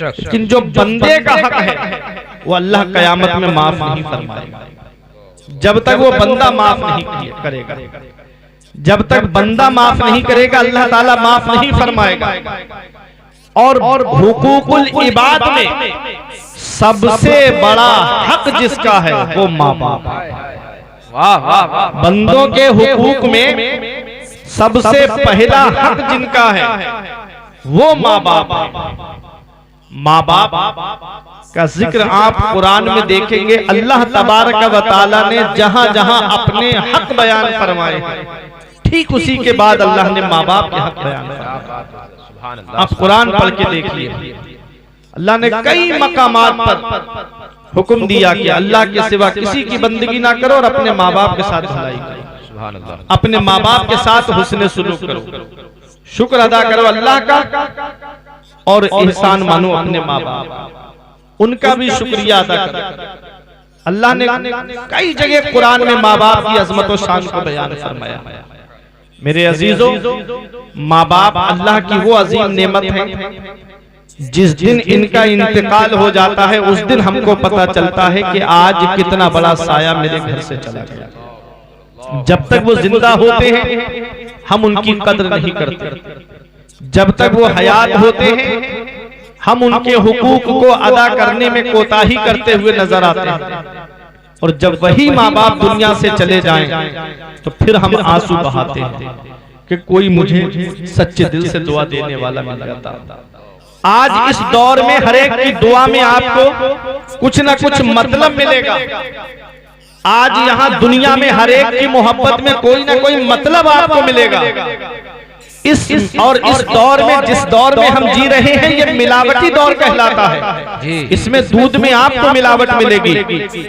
लेकिन जो बंदे का हक है वो अल्लाह कयामत में माफ नहीं फरमाएगा, जब तक वो बंदा माफ नहीं करेगा। जब तक बंदा माफ नहीं करेगा अल्लाह ताला माफ नहीं फरमाएगा। और हुकूकुल इबाद में सबसे बड़ा हक जिसका है वो माँ बाप। वाह वाह वाह। बंदों के हुकूक में सबसे पहला हक जिनका है वो माँ बाप। माँ बाप का जिक्र आप कुरान में देखेंगे, अल्लाह तबारक व तआला ने जहां जहां अपने हक बयान फरमाए ठीक उसी के बाद अल्लाह ने माँ बाप के हक बयान फरमाए। आप कुरान पढ़ के देखिए, अल्लाह ने कई मकामात पर हुक्म दिया कि अल्लाह के सिवा किसी की बंदगी ना करो और अपने माँ बाप के साथ भलाई करो, अपने माँ बाप के साथ हुस्न सुलूक करो, शुक्र अदा करो अल्लाह का और एहसान मानो अपने माँ बाप, उनका भी शुक्रिया अदा करो। अल्लाह ने कई जगह कुरान में माँ बाप की अजमत और शान को बयान फरमाया। मेरे अजीजों, माँ बाप अल्लाह की वो अजीम नेमत है, जिस दिन इनका इंतकाल हो जाता है उस दिन हमको पता चलता है कि आज कितना बड़ा साया मेरे घर से चला गया। जब तक वो जिंदा होते हैं हम उनकी कदर नहीं करते, जब तक वो हयात होते हैं हम उनके हुकूक को अदा करने में कोताही करते हुए नजर आते हैं, और जब वही माँ बाप दुनिया से चले जाएं तो फिर हम आंसू बहाते हैं कि कोई मुझे सच्चे दिल से दुआ देने वाला मिल जाता। आज इस दौर में हर एक की दुआ में आपको कुछ ना कुछ मतलब मिलेगा। आज यहाँ दुनिया में हर एक की मोहब्बत में कोई ना कोई मतलब आपको मिलेगा। इस दौर में, जिस दौर में हम जी रहे हैं, ये मिलावटी दौर कहलाता है। इसमें दूध में आपको मिलावट मिलेगी,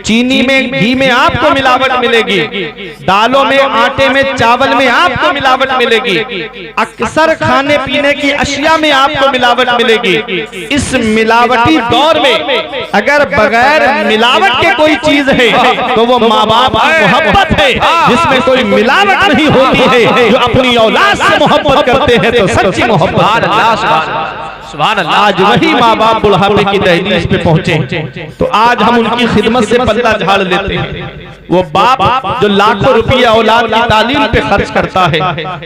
चीनी में, घी में आपको मिलावट मिलेगी, दालों में, आटे में, चावल में आपको मिलावट मिलेगी, अक्सर खाने पीने की अशिया में आपको मिलावट मिलेगी। इस मिलावटी दौर में अगर बगैर मिलावट के कोई चीज है तो वो माँ बाप की मोहब्बत है, जिसमें कोई मिलावट नहीं होती है। जो अपनी औलाद से मोहब्बत करते हैं तो सच्ची मोहब्बत। सुभान अल्लाह। आज वही माँ बाप बुढ़ापे की दहलीज पे पहुंचे तो आज हम उनकी खिदमत से पल्ला झाड़ लेते हैं। वो बाप जो लाखों रुपया औलाद की तालीम पे खर्च करता है,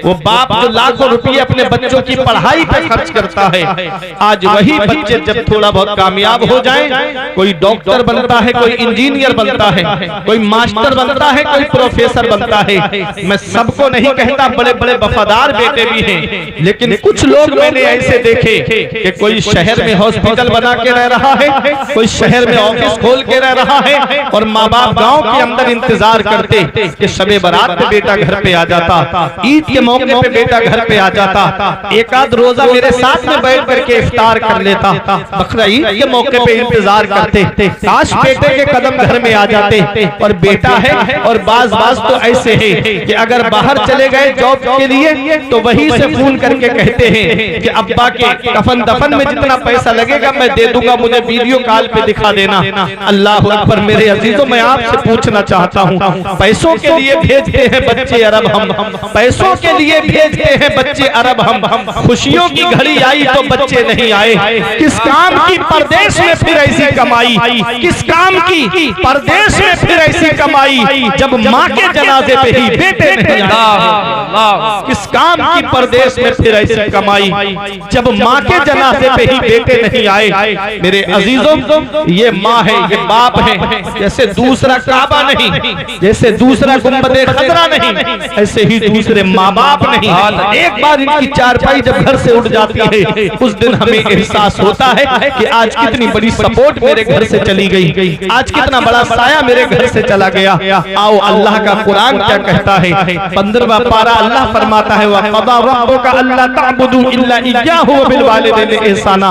वो बाप जो लाखों रुपये अपने बच्चों की पढ़ाई पे खर्च करता है, आज वही बच्चे जब थोड़ा बहुत कामयाब हो जाएं, कोई डॉक्टर बनता है, कोई इंजीनियर बनता है, कोई मास्टर बनता है, कोई प्रोफेसर बनता है। मैं सबको नहीं कहता, बड़े बड़े वफादार बेटे भी हैं, लेकिन कुछ लोग मैंने ऐसे देखे कि कोई शहर में हॉस्पिटल बना के रह रहा है, कोई शहर में ऑफिस खोल के रह रहा है, और माँ बाप गाँव के अंदर इंतजार करते कि शबे बारात पे बेटा घर पे आ जाता, ईद के मौके पे बेटा घर पे आ जाता, एक आध रोजा मेरे साथ में बैठ करके इफ्तार कर लेता, बकरा ईद के मौके पे इंतजार करते, काश बेटे के कदम घर में आ जाते। और बेटा है, और बाज तो ऐसे है कि अगर बाहर चले गए जॉब के लिए तो वहीं से फोन करके कहते हैं कि अब्बा के कफन दफन में जितना पैसा लगेगा मैं दे दूंगा, मुझे वीडियो कॉल पे दिखा देना। अल्लाह अकबर। मेरे अजीजों, मैं आपसे पूछना चाहता हूँ, पैसों के लिए भेजते हैं बच्चे अरब, हम पैसों के लिए भेजते हैं बच्चे अरब, हम खुशियों की घड़ी आई तो बच्चे नहीं आए। किस काम की परदेश में फिर ऐसी कमाई, किस काम की परदेश में फिर ऐसी कमाई जब माँ के जनाजे पे ही बेटे नहीं आए। किस काम की परदेश में फिर ऐसी कमाई जब माँ के जनाजे पे ही बेटे नहीं आए। मेरे अजीजों, ये माँ है, ये बाप है, जैसे दूसरा काबा नहीं, जैसे दूसरा गुंबदे खतरा नहीं, ऐसे ही दूसरे माँ बाप नहीं। एक बार इनकी चारपाई जब घर से उठ जाती है, उस दिन हमें एहसास होता है कि आज कितनी बड़ी सपोर्ट मेरे घर से चली गई, आज कितना बड़ा साया मेरे घर से चला गया। आओ, अल्लाह का कुरान क्या कहता है, 15वां पारा अल्लाह फरमाता है, वक़ज़ा रब्बुका अल्ला तअबुदू इल्ला इय्याहु व बिल वालिदैनि इहसाना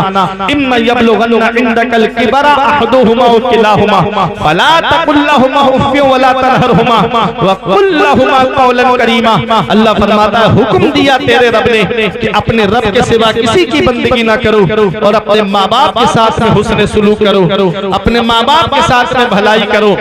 इम्मा यबलुगन्ना इंदकल किबरा अहदुहुमा व किलाहुमा फला तकुल लहुमा उफ़्फ़िन वला तनहरहुमा व कुल लहुमा क़ौलन करीमा। अल्लाह फरमाता है, हुक्म दिया तेरे रब ने कि अपने रब के सिवा किसी की बंदगी ना करो, और अपने माँ बाप के साथ में हुस्न सुलूक करो, अपने माँ बाप के साथ में भलाई करो।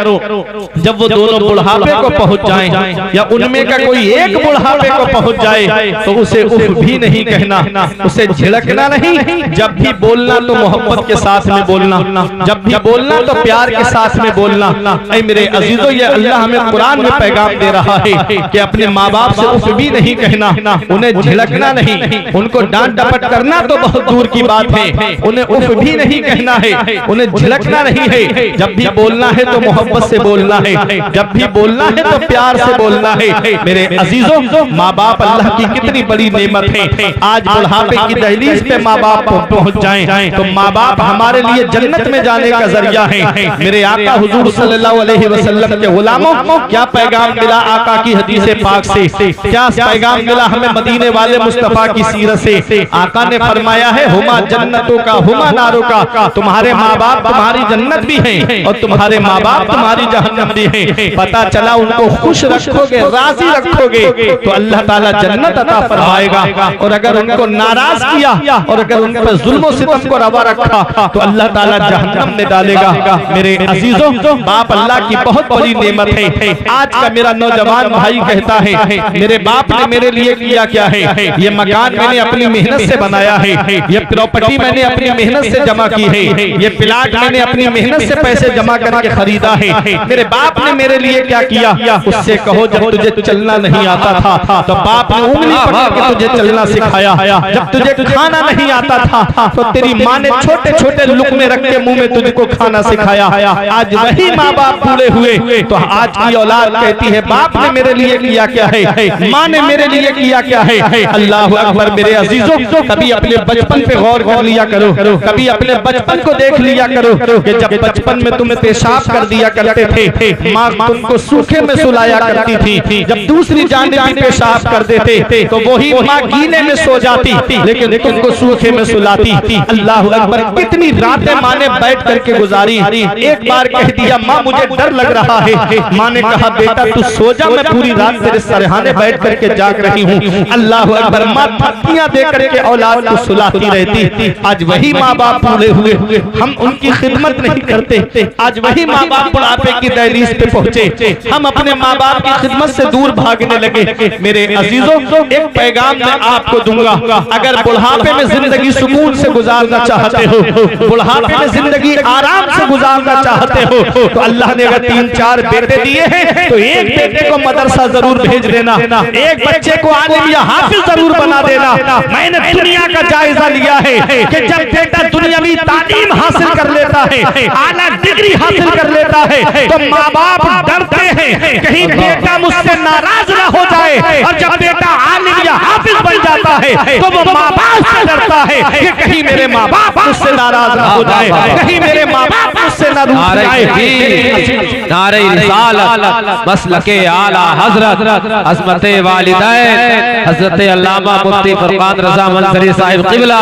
जब वो दोनों बुढ़ापे को पहुंच जाएं, या उनमें का कोई एक बुढ़ापे को पहुंच जाए, तो उसे उफ भी नहीं कहना, उसे झिड़कना नहीं। जब भी बोलना तो मोहब्बत के साथ में बोलना, जब भी बोलना तो प्यार के साथ में बोलना। ऐ मेरे अजीजों, ये अल्लाह हमें कुरान में पैगाम दे रहा है कि अपने माँ बाप से उफ भी नहीं कहना, उन्हें झिड़कना नहीं, उनको डांट डपट करना तो बहुत दूर की बात है, उन्हें उफ भी नहीं कहना है, उन्हें झिड़कना नहीं है। जब भी बोलना है तो मोहब्बत से बोलना है, जब भी बोलना है तो प्यार से बोलना है। मेरे अजीजों, माँ बाप अल्लाह की कितनी बड़ी नेमत है। आज बुढ़ापे की दहलीज पे माँ बाप पहुंच जाएं तो माँ बाप हमारे लिए जन्नत में जाने का जरिया है। मेरे आका हुजूर सल्लल्लाहु अलैहि वसल्लम के गुलामों, क्या पैगाम मिला आका की हदीस पाक से, क्या पैगाम मिला हमें मदीने वाले मुस्तफा की सीरत से। आका ने फरमाया है, हुमा जन्नतों का हुमा नारों का, तुम्हारे माँ बाप तुम्हारी जन्नत भी हैं और तुम्हारे माँ बाप तुम्हारी जहन्नम भी हैं। पता चला उनको खुश रखोगे, राजी रखोगे तो अल्लाह ताला जन्नत अता फरमाएगा, और अगर उनको नाराज किया और अगर उन पर जुल्म सितम को रवा रखा तो अल्लाह ताला जहन्नम में डालेगा। मेरे अजीजों, बाप अल्लाह की बहुत बड़ी नेमत है। आज का मेरा नौजवान भाई कहता है, मेरे बाप ने मेरे लिए किया क्या है, ये मकान मैंने अपनी मेहनत से बनाया है, ये प्रॉपर्टी मैंने अपनी मेहनत से जमा की है, ये प्लाट मैंने अपनी मेहनत से पैसे जमा करके खरीदा है। मेरे बाप ने मेरे लिए क्या किया, उससे कहो जब तुझे चलना नहीं आता था तो बाप ने उंगली पकड़ के तुझे चलना सिखाया, जब तुझे खाना नहीं आता था तो तेरी माँ ने छोटे छोटे लुक़मे रख के मुंह में तुझको खाना सिखाया। आज वही माँ बाप बूढ़े हुए तो आज की औलाद कहती है, बाप ने मेरे लिए किया क्या है, माँ ने मेरे लिए किया क्या है। अल्लाह अकबर। मेरे अजीजों, कभी अपने बचपन पे गौर कर लिया करो, कभी अपने बचपन को देख लिया करो कि जब बचपन में तुम्हें पेशाब कर दिया करते थे, माँ तुमको सूखे में सुलाया करती थी, जब दूसरी जानिब भी पेशाब कर देते तो वही माँ गीले में सो जाती, लेकिन तुमको सूखे में सुलाती। अल्लाह अकबर। कितनी रातें माँ ने बैठ करके गुजारी। एक बार कह दिया, माँ मुझे डर लग रहा है। माँ ने कहा बेटा तू सो जा, मैं पूरी रात तेरे सरहाने बैठ करके जाग रही हूँ। अल्लाह अकबर। माँ थप्पियां दे करके औलाद को सुलाती रहती। आज वही माँ बाप बूढ़े हुए, हम उनकी खिदमत नहीं करते। आज वही माँ बाप बुढ़ापे की दहलीज पे पहुंचे, हम अपने माँ बाप की खिदमत से दूर भागने लगे। मेरे अजीजों, एक पैगाम मैं आपको दूंगा, अगर बुढ़ापे में जिंदगी सुकून से गुजारना चाहते हो, बुढ़ापे में जिंदगी आराम से गुजारना चाहते हो, तो अल्लाह ने अगर 3-4 बेटे दिए हैं तो एक बेटे को मदरसा जरूर भेज देना, एक बच्चे को आलिम या हाफिज जरूर बना देना। मैंने दुनिया का जायजा लिया है कि जब बेटा दुनियावी तालीम हासिल कर लेता है, आला डिग्री हासिल कर लेता है, तो माँ बाप डरते हैं कहीं बेटा मुझसे नाराज ना हो जाए। और जब बेटा आलिम या हाफिज बन जाता है तो वो माँ बाप से डरता है कि कहीं मेरे माँ बाप मुझसे नाराज ना हो जाए, कहीं मेरे माँ बाप मुझसे ना रूठ जाए। नारे रिसालत मसलके आला हजरत अज़मते वालिदैन हजरत अल्लामा मुफ्ती फरमान रज़ा मंजरी साहिब क़िबला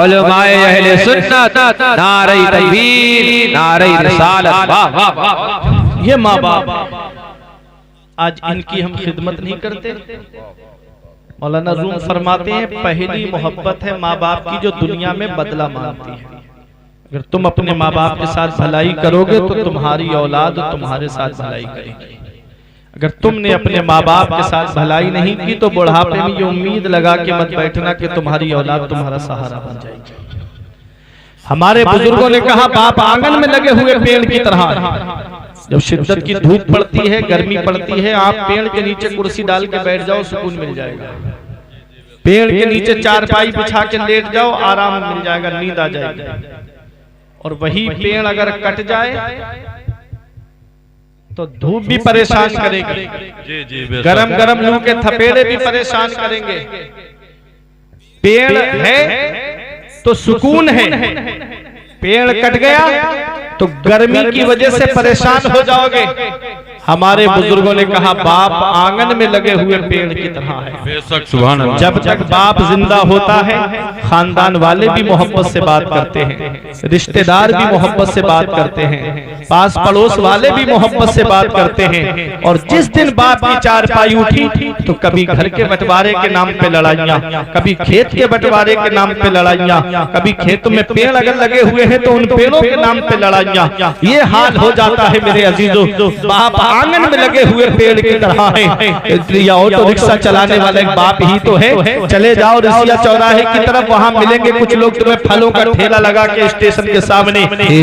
उलमाए अहले सुन्नत नारे तकबीर नारे रिसालत। वाह वाह वाह। ये माँ बाप आज इनकी हम खिदमत नहीं करते। मौलाना रूम फरमाते हैं पहली मोहब्बत है माँ बाप की जो दुनिया में बदला मांगती है। अगर तुम अपने माँ बाप के साथ भलाई करोगे तो तुम्हारी औलाद तुम्हारे साथ भलाई करेगी। अगर तुमने अपने माँ बाप के साथ भलाई नहीं की तो बुढ़ापे में ये उम्मीद लगा के मत बैठना कि तुम्हारी औलाद तुम्हारा सहारा बन जाएगी। हमारे बुजुर्गों ने कहा बाप आंगन में लगे हुए पेड़ की तरह, जब शिद्दत की धूप पड़ती है, गर्मी पड़ती है, आप पेड़ के नीचे कुर्सी डाल के बैठ जाओ, सुकून मिल जाएगा। पेड़ के नीचे चारपाई बिछा के लेट जाओ, आराम मिल जाएगा, नींद आ जाएगी। और वही पेड़ अगर कट जाए तो धूप भी परेशान करेगी, गरम गरम लू के थपेड़े भी परेशान करेंगे। पेड़ है तो सुकून है, पेड़ कट गया तो गर्मी की वजह से परेशान हो जाओगे। हमारे बुजुर्गों ने कहा बाप आंगन में लगे हुए पेड़ की तरह है। बेशक सुभान अल्लाह। जब तक बाप जिंदा होता है खानदान वाले भी मोहब्बत से बात करते हैं, रिश्तेदार भी मोहब्बत से बात करते हैं, पास पड़ोस वाले भी मोहब्बत से बात करते हैं। और जिस दिन बाप की चारपाई उठी तो कभी घर के बंटवारे के नाम पे लड़ाइयाँ, कभी खेत के बंटवारे के नाम पे लड़ाइयाँ, कभी खेतों में पेड़ अगर लगे हुए हैं तो उन पेड़ों के नाम पे लड़ाइयाँ। ये हाल हो जाता है मेरे अजीजों। बाप आंगन में लगे हुए पेड़ की तरह है। या ऑटो रिक्शा चलाने वाला एक बाप ही तो है। चले जाओ रसिया चौराहे की तरफ, वहां मिलेंगे कुछ लोग तुम्हें फलों का ठेला लगा के स्टेशन के सामने।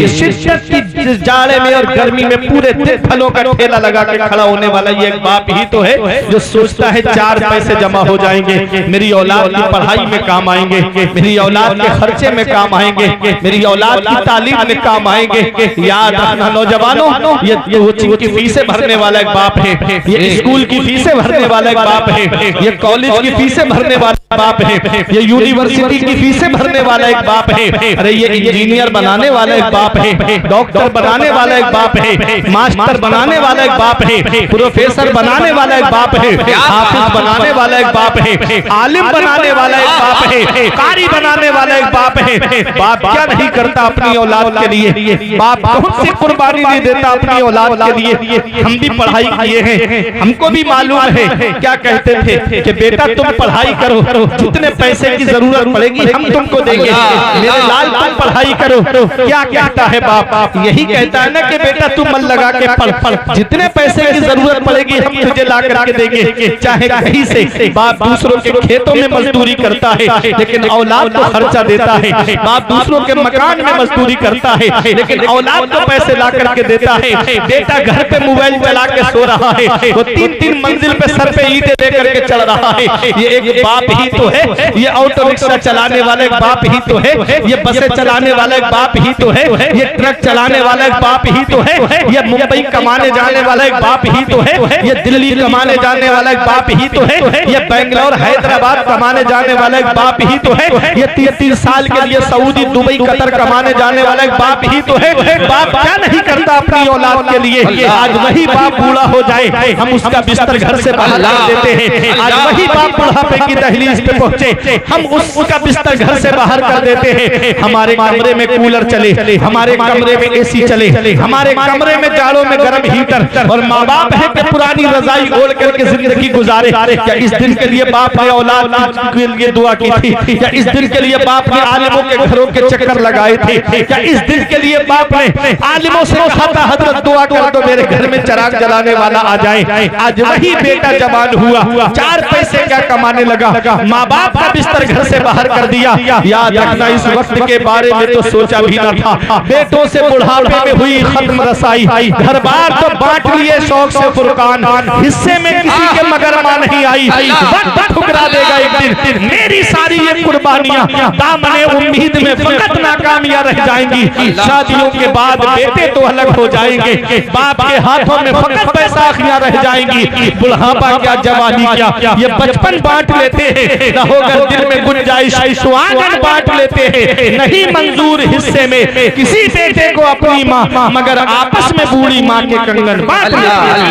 शिद्दत की जाड़े में और गर्मी में पूरे दिन फलों का ठेला लगा के खड़ा होने वाला ये एक बाप ही तो है जो सोचता है 4 पैसे जमा हो जाएंगे, मेरी औलाद की पढ़ाई में काम आएंगे, मेरी औलाद के खर्चे में काम आएंगे, मेरी औलाद की तालीम में काम आएंगे। याद रखना नौजवानों, ये कोचिंग की फीसें भरने वाला एक बाप है, ये स्कूल की फीसें भरने वाला एक बाप है, ये कॉलेज की फीसें भरने वाला बाप है, ये यूनिवर्सिटी की फीसें भरने वाला एक बाप है। अरे ये इंजीनियर बनाने वाला एक बाप है, डॉक्टर बनाने वाला एक बाप है, मास्टर बनाने वाला एक बाप है, प्रोफेसर बनाने वाला एक बाप है, हाफिज बनाने वाला एक बाप है, आलिम बनाने वाला एक बाप है, कारी बनाने वाला एक बाप है। बाप क्या नहीं करता अपनी औलाद के लिए, बाप कौन सी कुर्बानी नहीं देता अपनी औलाद के लिए। हम भी पढ़ाई किए हैं, हमको भी मालूम है क्या कहते थे कि बेटा तुम पढ़ाई करो, जितने पैसे की जरूरत पड़ेगी हम तुमको देंगे, मेरे लाल तुम पढ़ाई करो। क्या कहता है बाप? यही कहता है ना कि बेटा तुम मन लगा के पढ़, जितने पैसे की जरूरत पड़ेगी हम तुझे ला करके देंगे। चाहे कहीं से बाप दूसरों के खेतों में मजदूरी करता है लेकिन औलाद को खर्चा देता है, बाप दूसरों के मकान में मजदूरी करता है लेकिन औलाद को पैसे ला करके देता है। बेटा घर पे मोबाइल चला के सो रहा है, वो 3-3 मंजिल पे सर पे ईंटें दे करके चढ़ रहा है। ये एक बाप ही तो है, ये ऑटो रिक्शा चलाने वाला एक बाप ही तो है, ये बसें चलाने वाला एक बाप ही तो है, ये ट्रक चलाने वाला एक बाप ही तो है, ये मुंबई कमाने जाने वाला एक बाप ही तो है, ये दिल्ली कमाने जाने वाला एक बाप ही तो है, ये बेंगलोर हैदराबाद कमाने जाने वाला एक बाप ही तो है, ये 30 साल के लिए सऊदी दुबई कतर कमाने जाने वाला एक बाप ही तो है। बाप क्या नहीं करता अपनी औलाद के लिए। आज वही वही बाप बूढ़ा हो जाए, हम उसका बिस्तर घर से बाहर कर देते हैं। आज वही बाप बुढ़ापे की दहलीज पे पहुंचे, हम उसका बिस्तर घर से बाहर कर देते हैं। हमारे कमरे में कूलर चले, हमारे कमरे में एसी चले, हमारे कमरे में जाड़ों में गर्म हीटर, और माँ बाप है कि पुरानी रजाई ओढ़ करके जिंदगी गुजारे। क्या इस दिन के लिए बाप ने औलाद के लिए दुआ की थी? क्या इस दिन के लिए बाप ने आलिमों के घरों के चक्कर लगाए थे? क्या इस दिन के लिए बाप ने आलिमों से कहा था हजरत दुआ कर दो मेरे घर में चिराग जलाने वाला आ जाए? आज वही बेटा जवान हुआ, 4 पैसे क्या कमाने लगा, माँ बाप का बिस्तर घर से बाहर कर दिया। याद रखना इस वक्त के बारे में तो सोचा भी न था। बेटों से बुढ़ापे में हुई खत्म रसाई, घर बार तो बांट लिए शौक से फुरकान, हिस्से में किसी के मगर मां नहीं आई। वक्त ठुकरा देगा एक दिन, मेरी सारी ये कुर्बानियां दामने उम्मीद में फकत नाकामियां रह जाएंगी। शादियों के बाद बेटे तो अलग हो जाएंगे, बाप के हाथों में फकत बैसाखियां रह जाएंगी। बुढ़ापा क्या जवानी क्या, ये बचपन बांट लेते हैं, न होकर दिल में गुंजाइश सुहागन बांट लेते हैं। नहीं मंजूर हिस्से में किसी बेटे को अपनी माँ, मगर आपस में बूढ़ी माँ के कंगन बांट लेते हैं।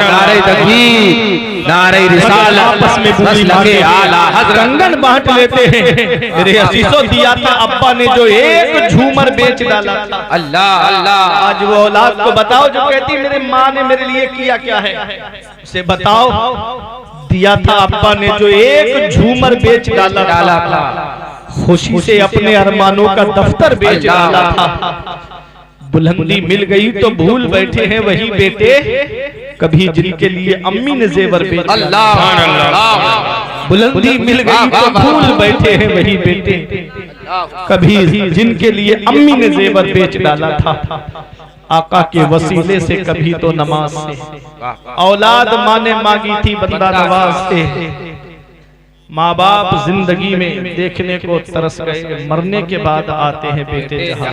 नारे तकबीर, नारे रिसालत, आपस में बूढ़ी माँ के आला हज़रत कंगन बांट लेते हैं। मेरे असीसों दिया था अब्बा ने जो एक झूमर बेच डाला था। अल्लाह अल्लाह, आज वो औलाद को बताओ जो कहती मेरे माँ ने मेरे लिए किया क्या है, उसे बताओ। दिया था अब्बा ने जो एक झूमर बेच डाला था, खुशी से अपने अरमानों का दफ्तर बेच डाला था। बुलंदी मिल गई तो भूल बैठे हैं वही बेटे, कभी जिनके लिए अम्मी ने जेवर बेच डाला। बुलंदी मिल गई तो भूल बैठे हैं वही बेटे, कभी जिनके लिए अम्मी ने जेवर बेच डाला था। आका के वसीले से कभी तो नमाज से औलाद माँ ने मांगी थी बंदा नवाज से। माँ बाप जिंदगी में देखने को तरस गए, मरने के बाद आते हैं बेटे जहां।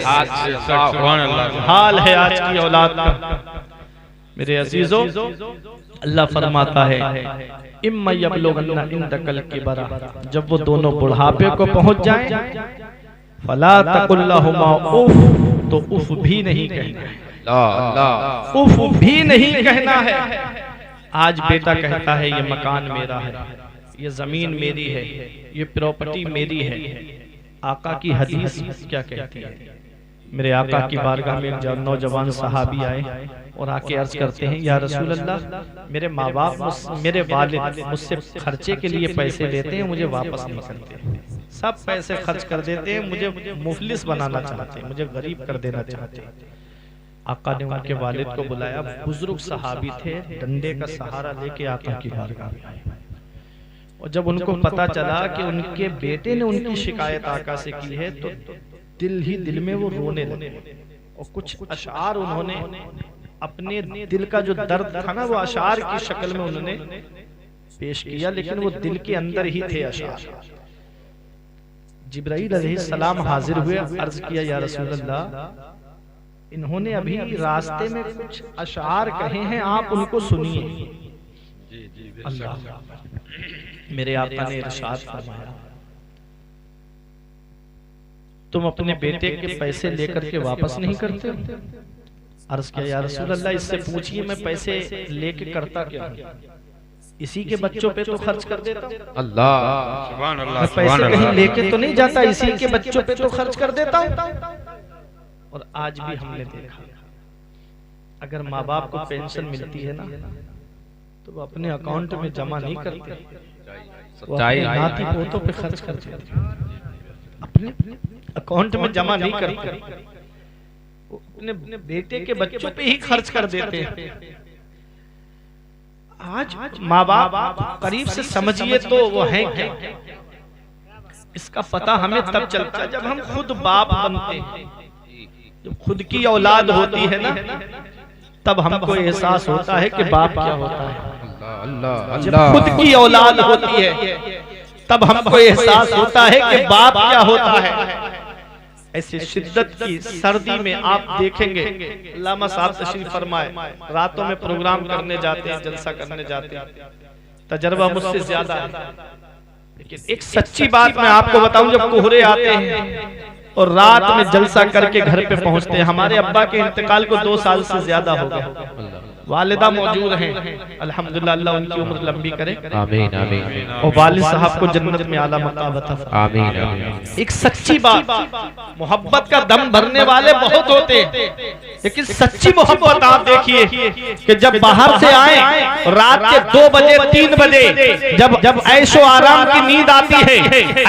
हाल है आज की औलाद का। मेरे अजीजों, अल्लाह फरमाता है इम्मा यबलुगन्ना इंदकल किबरा, जब वो दोनों बुढ़ापे को पहुंच जाएं, फला तकुल लहुमा उफ, तो उफ भी नहीं कहना है। उफ भी नहीं कहना है। आज बेटा कहता है ये मकान मेरा है, ये जमीन मेरी है, ये प्रॉपर्टी मेरी है। आका की हदीस क्या कहती है? मेरे आका की बारगाह में एक नौजवान सहाबी आए और आके अर्ज करते हैं या रसूल अल्लाह, मेरे माँ बाप मेरे वालिद मुझसे खर्चे के लिए पैसे लेते हैं, मुझे वापस नहीं करते, सब पैसे खर्च कर देते हैं, मुझे मुफलिस बनाना चाहते हैं, मुझे गरीब कर देना चाहते हैं। आका ने उनके वालिद को बुलाया, बुजुर्ग सहाबी थे, डंडे का सहारा लेके आका की बारगाह में आए। और जब उनको पता चला कि उनके बेटे ने उनकी शिकायत आका से की है, तो दिल ही दिल में वो रोने लगे और कुछ अशार उन्होंने अपने दिल का जो दर्द था ना, वो अशार की शक्ल में उन्होंने पेश किया, लेकिन वो दिल के अंदर ही थे अशार। जिब्राइल अलैहिस्सलाम हाजिर हुए, अर्ज किया या रसूल अल्लाह, इन्होंने अभी रास्ते में कुछ अशार कहे हैं, आप उनको सुनिए। अल्लाह, मेरे आका ने इरशाद फरमाया, तुम अपने बेटे के पैसे लेकर के वापस नहीं करते? अर्ज किया या रसूल अल्लाह, इससे पूछिए मैं पैसे लेके करता क्या हूं? इसी के बच्चों पे तो खर्च कर देता हूं। अल्लाह सुभान अल्लाह, मैं पैसे कहीं लेके तो नहीं जाता, इसी के बच्चों पे तो खर्च कर देता हूं। और आज भी हमने देखा, अगर माँ बाप को पेंशन मिलती है ना, तो वो अपने अकाउंट में जमा नहीं करते, वो अपने नाती पोतों पे खर्च कर देते, अपने अकाउंट में जमा नहीं करते, वो अपने बेटे के बच्चों पे ही खर्च कर देते हैं। आज माँ बाप करीब से समझिए तो वो हैं क्या? इसका पता हमें तब चलता है जब हम खुद बाप बनते हैं। जब खुद की औलाद होती है ना, तब हमको एहसास होता है कि बाप क्या होता है। जब खुद की औलाद होती है, तब हमको एहसास होता है कि बाप क्या होता है। ऐसे शिद्दत की सर्दी में आप देखेंगे, अल्लामा साहब तशरीफ फरमाए, रातों में प्रोग्राम करने जाते हैं, जलसा करने जाते हैं, तजर्बा मुझसे ज्यादा है। लेकिन एक सच्ची बात मैं आपको बताऊं, जब कोहरे आते हैं और रात में जलसा करके घर पे पहुंचते हैं, हमारे अब्बा के इंतकाल को 2 साल से ज्यादा हो गया, वालिदा मौजूद हैं, अल्हम्दुलिल्लाह, अल्लाह उनकी उम्र लंबी करे, आमीन आमीन, और वालिद साहब को जन्नत में आला मकाम अता फरमाए, आमीन आमीन। एक सच्ची बात, मोहब्बत का दम भरने वाले बहुत होते हैं, लेकिन सच्ची मोहब्बत आप देखिए कि जब बाहर से आए रात के 2 बजे 3 बजे जब ऐशो आराम की नींद आती है,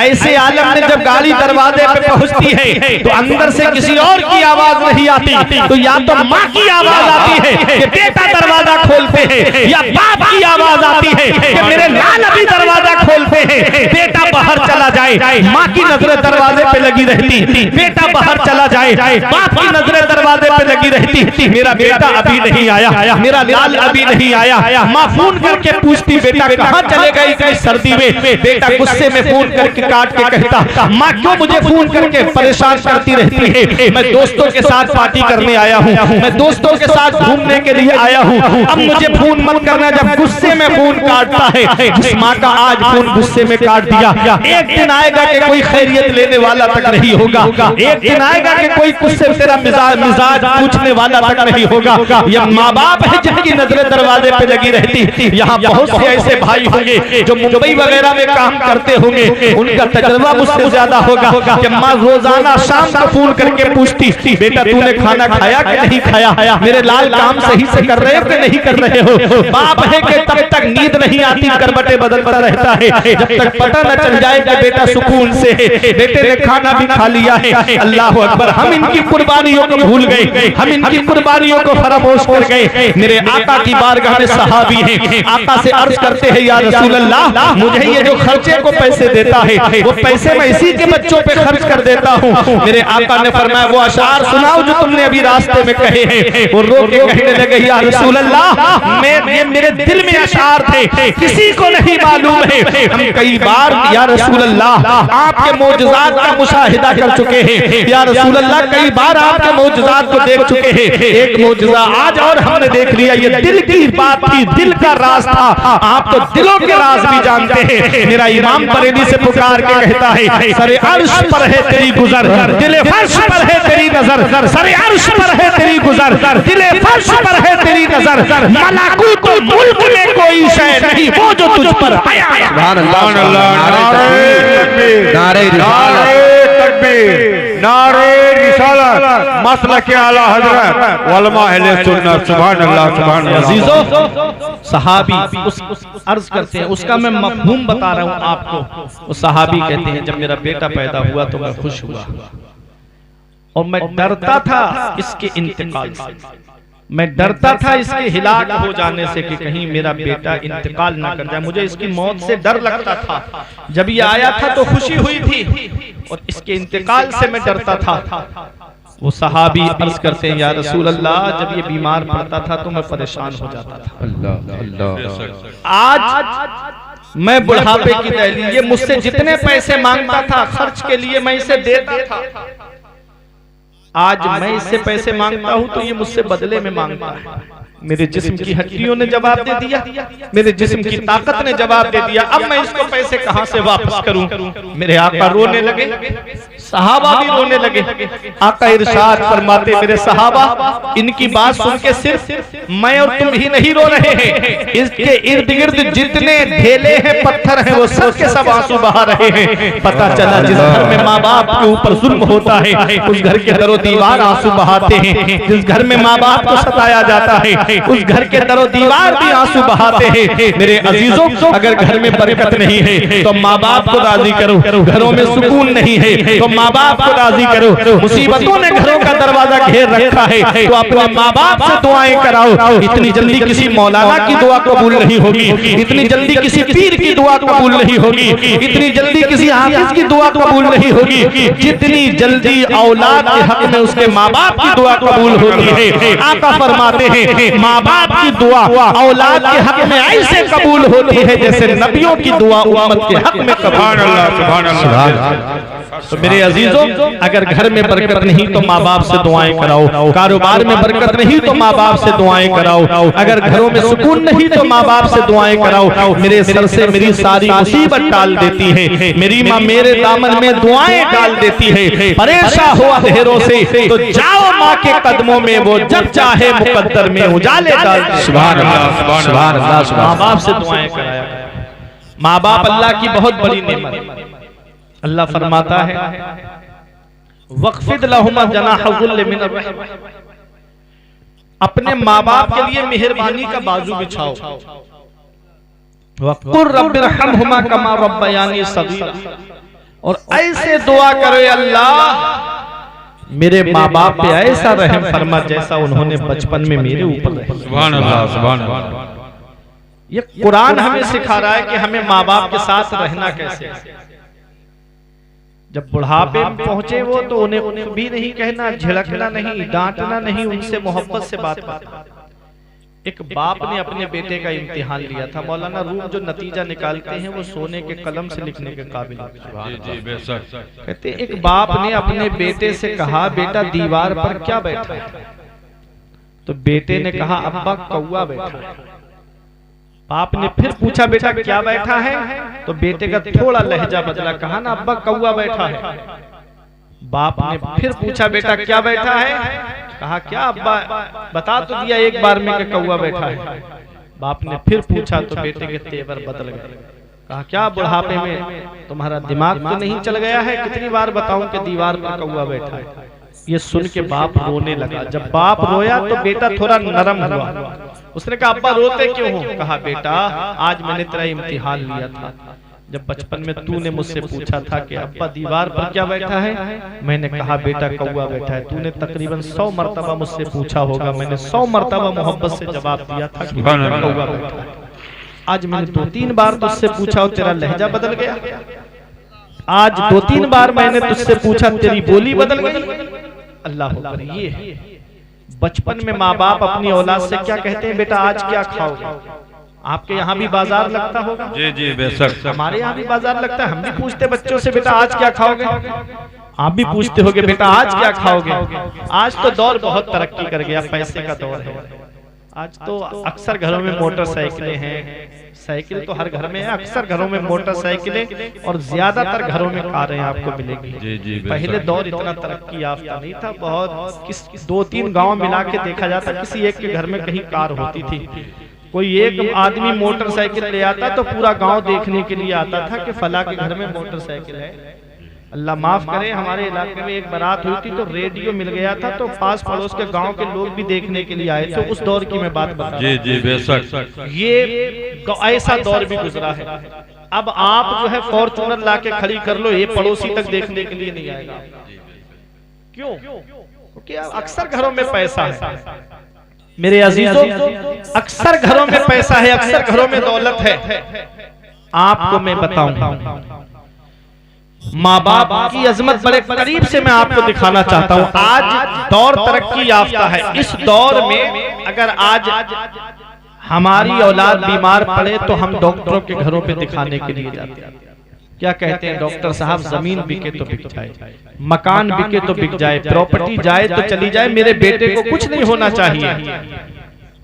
ऐसे आलम में जब गाड़ी दरवाजे पे पहुंचती है तो अंदर से किसी और की आवाज नहीं आती, तो या तो माँ की आवाज आती है कि बेटा दरवाजा खोलते हैं, या बाप की आवाज आती है कि मेरे लाल अभी दरवाजा खोलते हैं, बेटा बाहर चला जाए। माँ की नजरें दरवाजे पे लगी रहती, बेटा बाहर चला जाए, बाप की नजरें दरवाजे पे लगी रहती, मेरा बेटा अभी नहीं आया, मेरा लाल अभी नहीं आया। माँ फोन करके पूछती, बेटा कहाँ चले गए इतनी सर्दी में? बेटा गुस्से में फोन करके काट के कहता, माँ क्यों मुझे फोन करके परेशान करती रहती है? मैं दोस्तों के साथ पार्टी करने आया हूँ, मैं दोस्तों के साथ घूमने के लिए आया हूँ, अब मुझे फोन मत करना। जब गुस्से में फोन काटता है, जिस माँ का आज फोन गुस्से में काट दिया, एक दिन आएगा कि कोई खैरियत लेने वाला तक नहीं होगा, एक दिन आएगा कि कोई गुस्से में तेरा मिजाज पूछने वाला तक नहीं होगा। ये माँ बाप है जिनकी नजरें दरवाजे पे लगी रहती। यहाँ बहुत से ऐसे भाई होंगे जो मुंबई वगैरह में काम करते होंगे, उनका तजुर्बा मुझसे ज्यादा होगा कि माँ रोजाना शाम को फोन करके पूछती, बेटा तूने खाना खाया कि नहीं खाया, मेरे लाल काम सही से कर रहे हो कि नहीं कर रहे हो? बाप है कि तब तक नींद नहीं आती, करवटें बदलता रहता है, जब तक पता न चल जाए कि बेटा सुकून से बेटे ने खाना भी खा लिया है। अल्लाह अकबर, हम इनकी कुर्बानियों को भूल गए, हम इनकी कुर्बानियों को फरामोश कर गए। मेरे आका की बारगाह में सहाबी हैं, आका से अर्ज करते हैं, या रसूल अल्लाह, मुझे ये जो खर्चे को पैसे देता है वो पैसे मैं इसी के बच्चों पे खर्च कर देता हूँ। मेरे आका ने फरमाया, वो अशार सुनाओ जो तुमने अभी रास्ते में कहे हैं। वो रो के कहने लगे, या रसूल अल्लाह, ये मेरे दिल में अशार थे, किसी को नहीं मालूम है। हम कई बार या रसूल अल्लाह आपके मौजज़ात का मुशाहिदा कर चुके हैं, या रसूल अल्लाह कई बार आपके मौजज़ात को देख चुके हैं। एक मौजज़ा आज और हमने देख लिया, ये दिल की बात थी, दिल का राज था। आप तो दिलों के राज भी जानते हैं। मेरा इमाम बरेली से पुकार के कहता है, सरे अर्श पर है तेरी गुजर, दिले फर्श पर है तेरी नजर, सरे अर्श पर है तेरी गुजर, दिले फर्श पर है तेरी नजर, मलाकुत मुल्क में कोई शय नहीं वो जो तुझ पर आया। सुभान अल्लाह, नारे तकबीर, नारे रिसालत, मसलक आला हजरत उलमा अहले सुन्नत। सुभान अल्लाह, सुभान अल्लाह। अजीजों, सहाबी उस अर्ज करते हैं, उसका मैं मफहूम बता रहा हूँ आपको। वो सहाबी कहते हैं, जब मेरा बेटा पैदा हुआ तो मैं खुश हुआ और मैं डरता था इसके इंतकाल से, मैं डरता था इसके हिलाक हो जाने से कि कहीं मेरा बेटा इंतकाल ना कर जाए। मुझे इसकी मौत से डर लगता था। जब ये आया था तो खुशी हुई थी और इसके इंतकाल से मैं डरता था। वो सहाबी अर्ज करते हैं, या रसूल अल्लाह, जब ये बीमार पड़ता था तो मैं परेशान हो जाता था। अल्लाह अल्लाह। आज मैं बुढ़ापे की दहलीज, ये मुझसे जितने पैसे मांगता था खर्च के लिए मैं इसे देता था, आज मैं इससे पैसे मांगता हूं तो ये मुझसे बदले में मांगता है। मेरे जिस्म की हड्डियों ने जवाब दे दिया, मेरे जिस्म की ताकत ने जवाब दे दिया, अब मैं इसको पैसे कहां से वापस करूं? मेरे आका रोने लगे, सहाबा भी रोने लगे। आका इरशाद फरमाते, मेरे सहाबा इनकी बात सुन के सिर्फ मैं और तुम ही नहीं रो रहे हैं, इसके इर्द गिर्द जितने ढेले हैं, पत्थर हैं, वो सब के सब आंसू बहा रहे हैं। पता चला जिस घर में माँ बाप के ऊपर जुल्म होता है उस घर के दरो दीवार आंसू बहाते हैं। जिस घर में माँ बाप को सताया जाता है उस घर के दरो दीवार भी आंसू बहाते हैं। मेरे अजीजों, अगर घर में बरकत नहीं है तो माँ बाप को राजी करो, घरों में सुकून नहीं है तो माँ बाप को राजी करो। मुसीबतों ने घरों का दरवाजा घेर रखा है तो अपने माँ बाप से दुआएं कराओ। इतनी जल्दी किसी मौलाना की दुआ कबूल नहीं होगी, इतनी जल्दी किसी पीर की दुआ कबूल नहीं होगी, इतनी जल्दी किसी हाफिज की दुआ कबूल नहीं होगी, जितनी जल्दी औलाद के हक में उसके माँ बाप की दुआ कबूल होती है। आका फरमाते हैं, माँ बाप की दुआ औलाद के हक में ऐसे कबूल होती है जैसे नबियों की दुआ उम्मत के हक में कबूल। सुभान अल्लाह, सुभान अल्लाह। तो मेरे अजीजों, अगर घर में बरकत नहीं तो माँ बाप से दुआएं कराओ, कारोबार में बरकत नहीं तो माँ बाप से दुआएं कराओ, अगर घरों में सुकून नहीं तो माँ बाप से दुआएं कराओ। मेरे सर से मेरी सारी मुसीबत टाल देती है, मेरी माँ मेरे दामन में दुआएं डाल देती है। परेशान हो अंधेरों से तो जाओ माँ के कदमों में, वो जब चाहे मुकद्दर में उजाले डाल दे। सुभान अल्लाह, सुभान अल्लाह। माँ बाप से दुआएं कराया। माँ बाप अल्लाह की बहुत बड़ी नेमत। अल्लाह फरमाता है वक़्फ़िद लहुमा जनाहुल मिनर रहम, अपने माँ बाप के लिए मेहरबानी का बाजू बिछाओ। वक़ुल रब्बिरहमहुमा कमा रब्बयानी सगीरा, और ऐसे दुआ करो अल्लाह मेरे माँ बाप पे ऐसा रहम फरमा जैसा उन्होंने बचपन में मेरे ऊपर रहम। सुभान अल्लाह, सुभान अल्लाह। ये कुरान हमें सिखा रहा है कि हमें माँ बाप के साथ रहना कैसे। जब बुढ़ापे में पहुंचे वो तो उन्हें भी नहीं कहना, झिड़कना नहीं, डांटना नहीं, उनसे मोहब्बत से बात करना। एक बाप ने अपने बेटे का इम्तिहान लिया था। मौलाना रूम जो नतीजा निकालते हैं वो सोने के कलम से लिखने के काबिल है। कहते एक बाप ने अपने बेटे से कहा बेटा दीवार पर क्या बैठा है? तो बेटे ने कहा अब्बा कौवा बैठा है। बाप ने फिर पूछा बेटा क्या बैठा है? तो बेटे का थोड़ा लहजा बदला, कहा ना अब्बा कौवा बैठा है। बाप ने फिर पूछा बेटा क्या बैठा है? कहा क्या अब्बा बता तो दिया एक बार में कि कौवा बैठा है। बाप ने फिर पूछा तो बेटे के तेवर बदल गए। कहा क्या बुढ़ापे में तुम्हारा दिमाग तो नहीं चल गया है? कितनी बार बताऊं कि दीवार पर कौवा बैठा है? ये सुन के बाप रोने लगा। जब बाप रोया तो बेटा थोड़ा नरम हुआ। उसने कहा अब्बा रोते क्यों हो? कहा बेटा आज मैंने तेरा इम्तिहान लिया था। जब बचपन में तूने मुझसे पूछा था कि अब्बा दीवार पर क्या बैठा है, मैंने कहा बेटा कौवा बैठा है। तूने तकरीबन 100 मरतबा मुझसे पूछा होगा, मैंने 100 मरतबा मोहब्बत से जवाब दिया था कि कौवा बैठा है। आज मैंने 2-3 बार तुझसे पूछा और तेरा लहजा बदल गया। आज 2-3 बार मैंने तुझसे पूछा, तेरी बोली बदल गई। अल्लाह अकबर। ये बचपन में माँ बाप अपनी औलाद से क्या कहते हैं, बेटा आज क्या खाओगे? आपके यहाँ भी बाजार लगता होगा। जी जी बेशक। हमारे यहाँ भी बाजार लगता है। हम भी पूछते बच्चों से बेटा आज क्या खाओगे? आप भी पूछते होगे बेटा आज क्या खाओगे? आज तो दौर बहुत तरक्की कर गया, पैसे का दौर है। आज तो अक्सर घरों में मोटरसाइकिलें हैं। साइकिल तो हर घर में है, अक्सर घरों में मोटरसाइकिलें और ज्यादातर घरों में कारें आपको मिलेंगी। जी जी पहले दौर इतना तरक्की याफ्ता नहीं था। बहुत 2-3 गांव मिला के देखा जाता, किसी एक के घर में कहीं कार होती थी। कोई एक आदमी मोटरसाइकिल ले आता तो पूरा गांव देखने के लिए आता था कि फला के घर में मोटरसाइकिल है। अल्लाह माफ करे, हमारे इलाके में एक बारात हुई थी तो रेडियो मिल गया था, तो पास पड़ोस के गांव के लोग भी देखने के लिए आए थे। उस दौर की मैं बात बता रहा हूं। जी जी बेशक। ये ऐसा दौर भी गुजरा है। अब आप जो है फॉर्च्यूनर लाके खड़ी कर लो, ये पड़ोसी तक देखने के लिए नहीं आएगा। क्यों? क्योंकि अक्सर घरों में पैसा है। मेरे अजीजों, अक्सर घरों में पैसा है, अक्सर घरों में दौलत है। आपको मैं बताऊं, माँ बाप की अजमत बड़े करीब से मैं आपको दिखाना चाहता हूँ। आज दौर तरक्की याफ्ता है। इस दौर में अगर आज हमारी औलाद बीमार पड़े तो हम डॉक्टरों के घरों पे दिखाने के लिए जाते हैं। क्या कहते हैं डॉक्टर साहब, जमीन बिके तो बिक जाए, मकान बिके तो बिक जाए, प्रॉपर्टी जाए तो चली जाए, मेरे बेटे को कुछ नहीं होना चाहिए।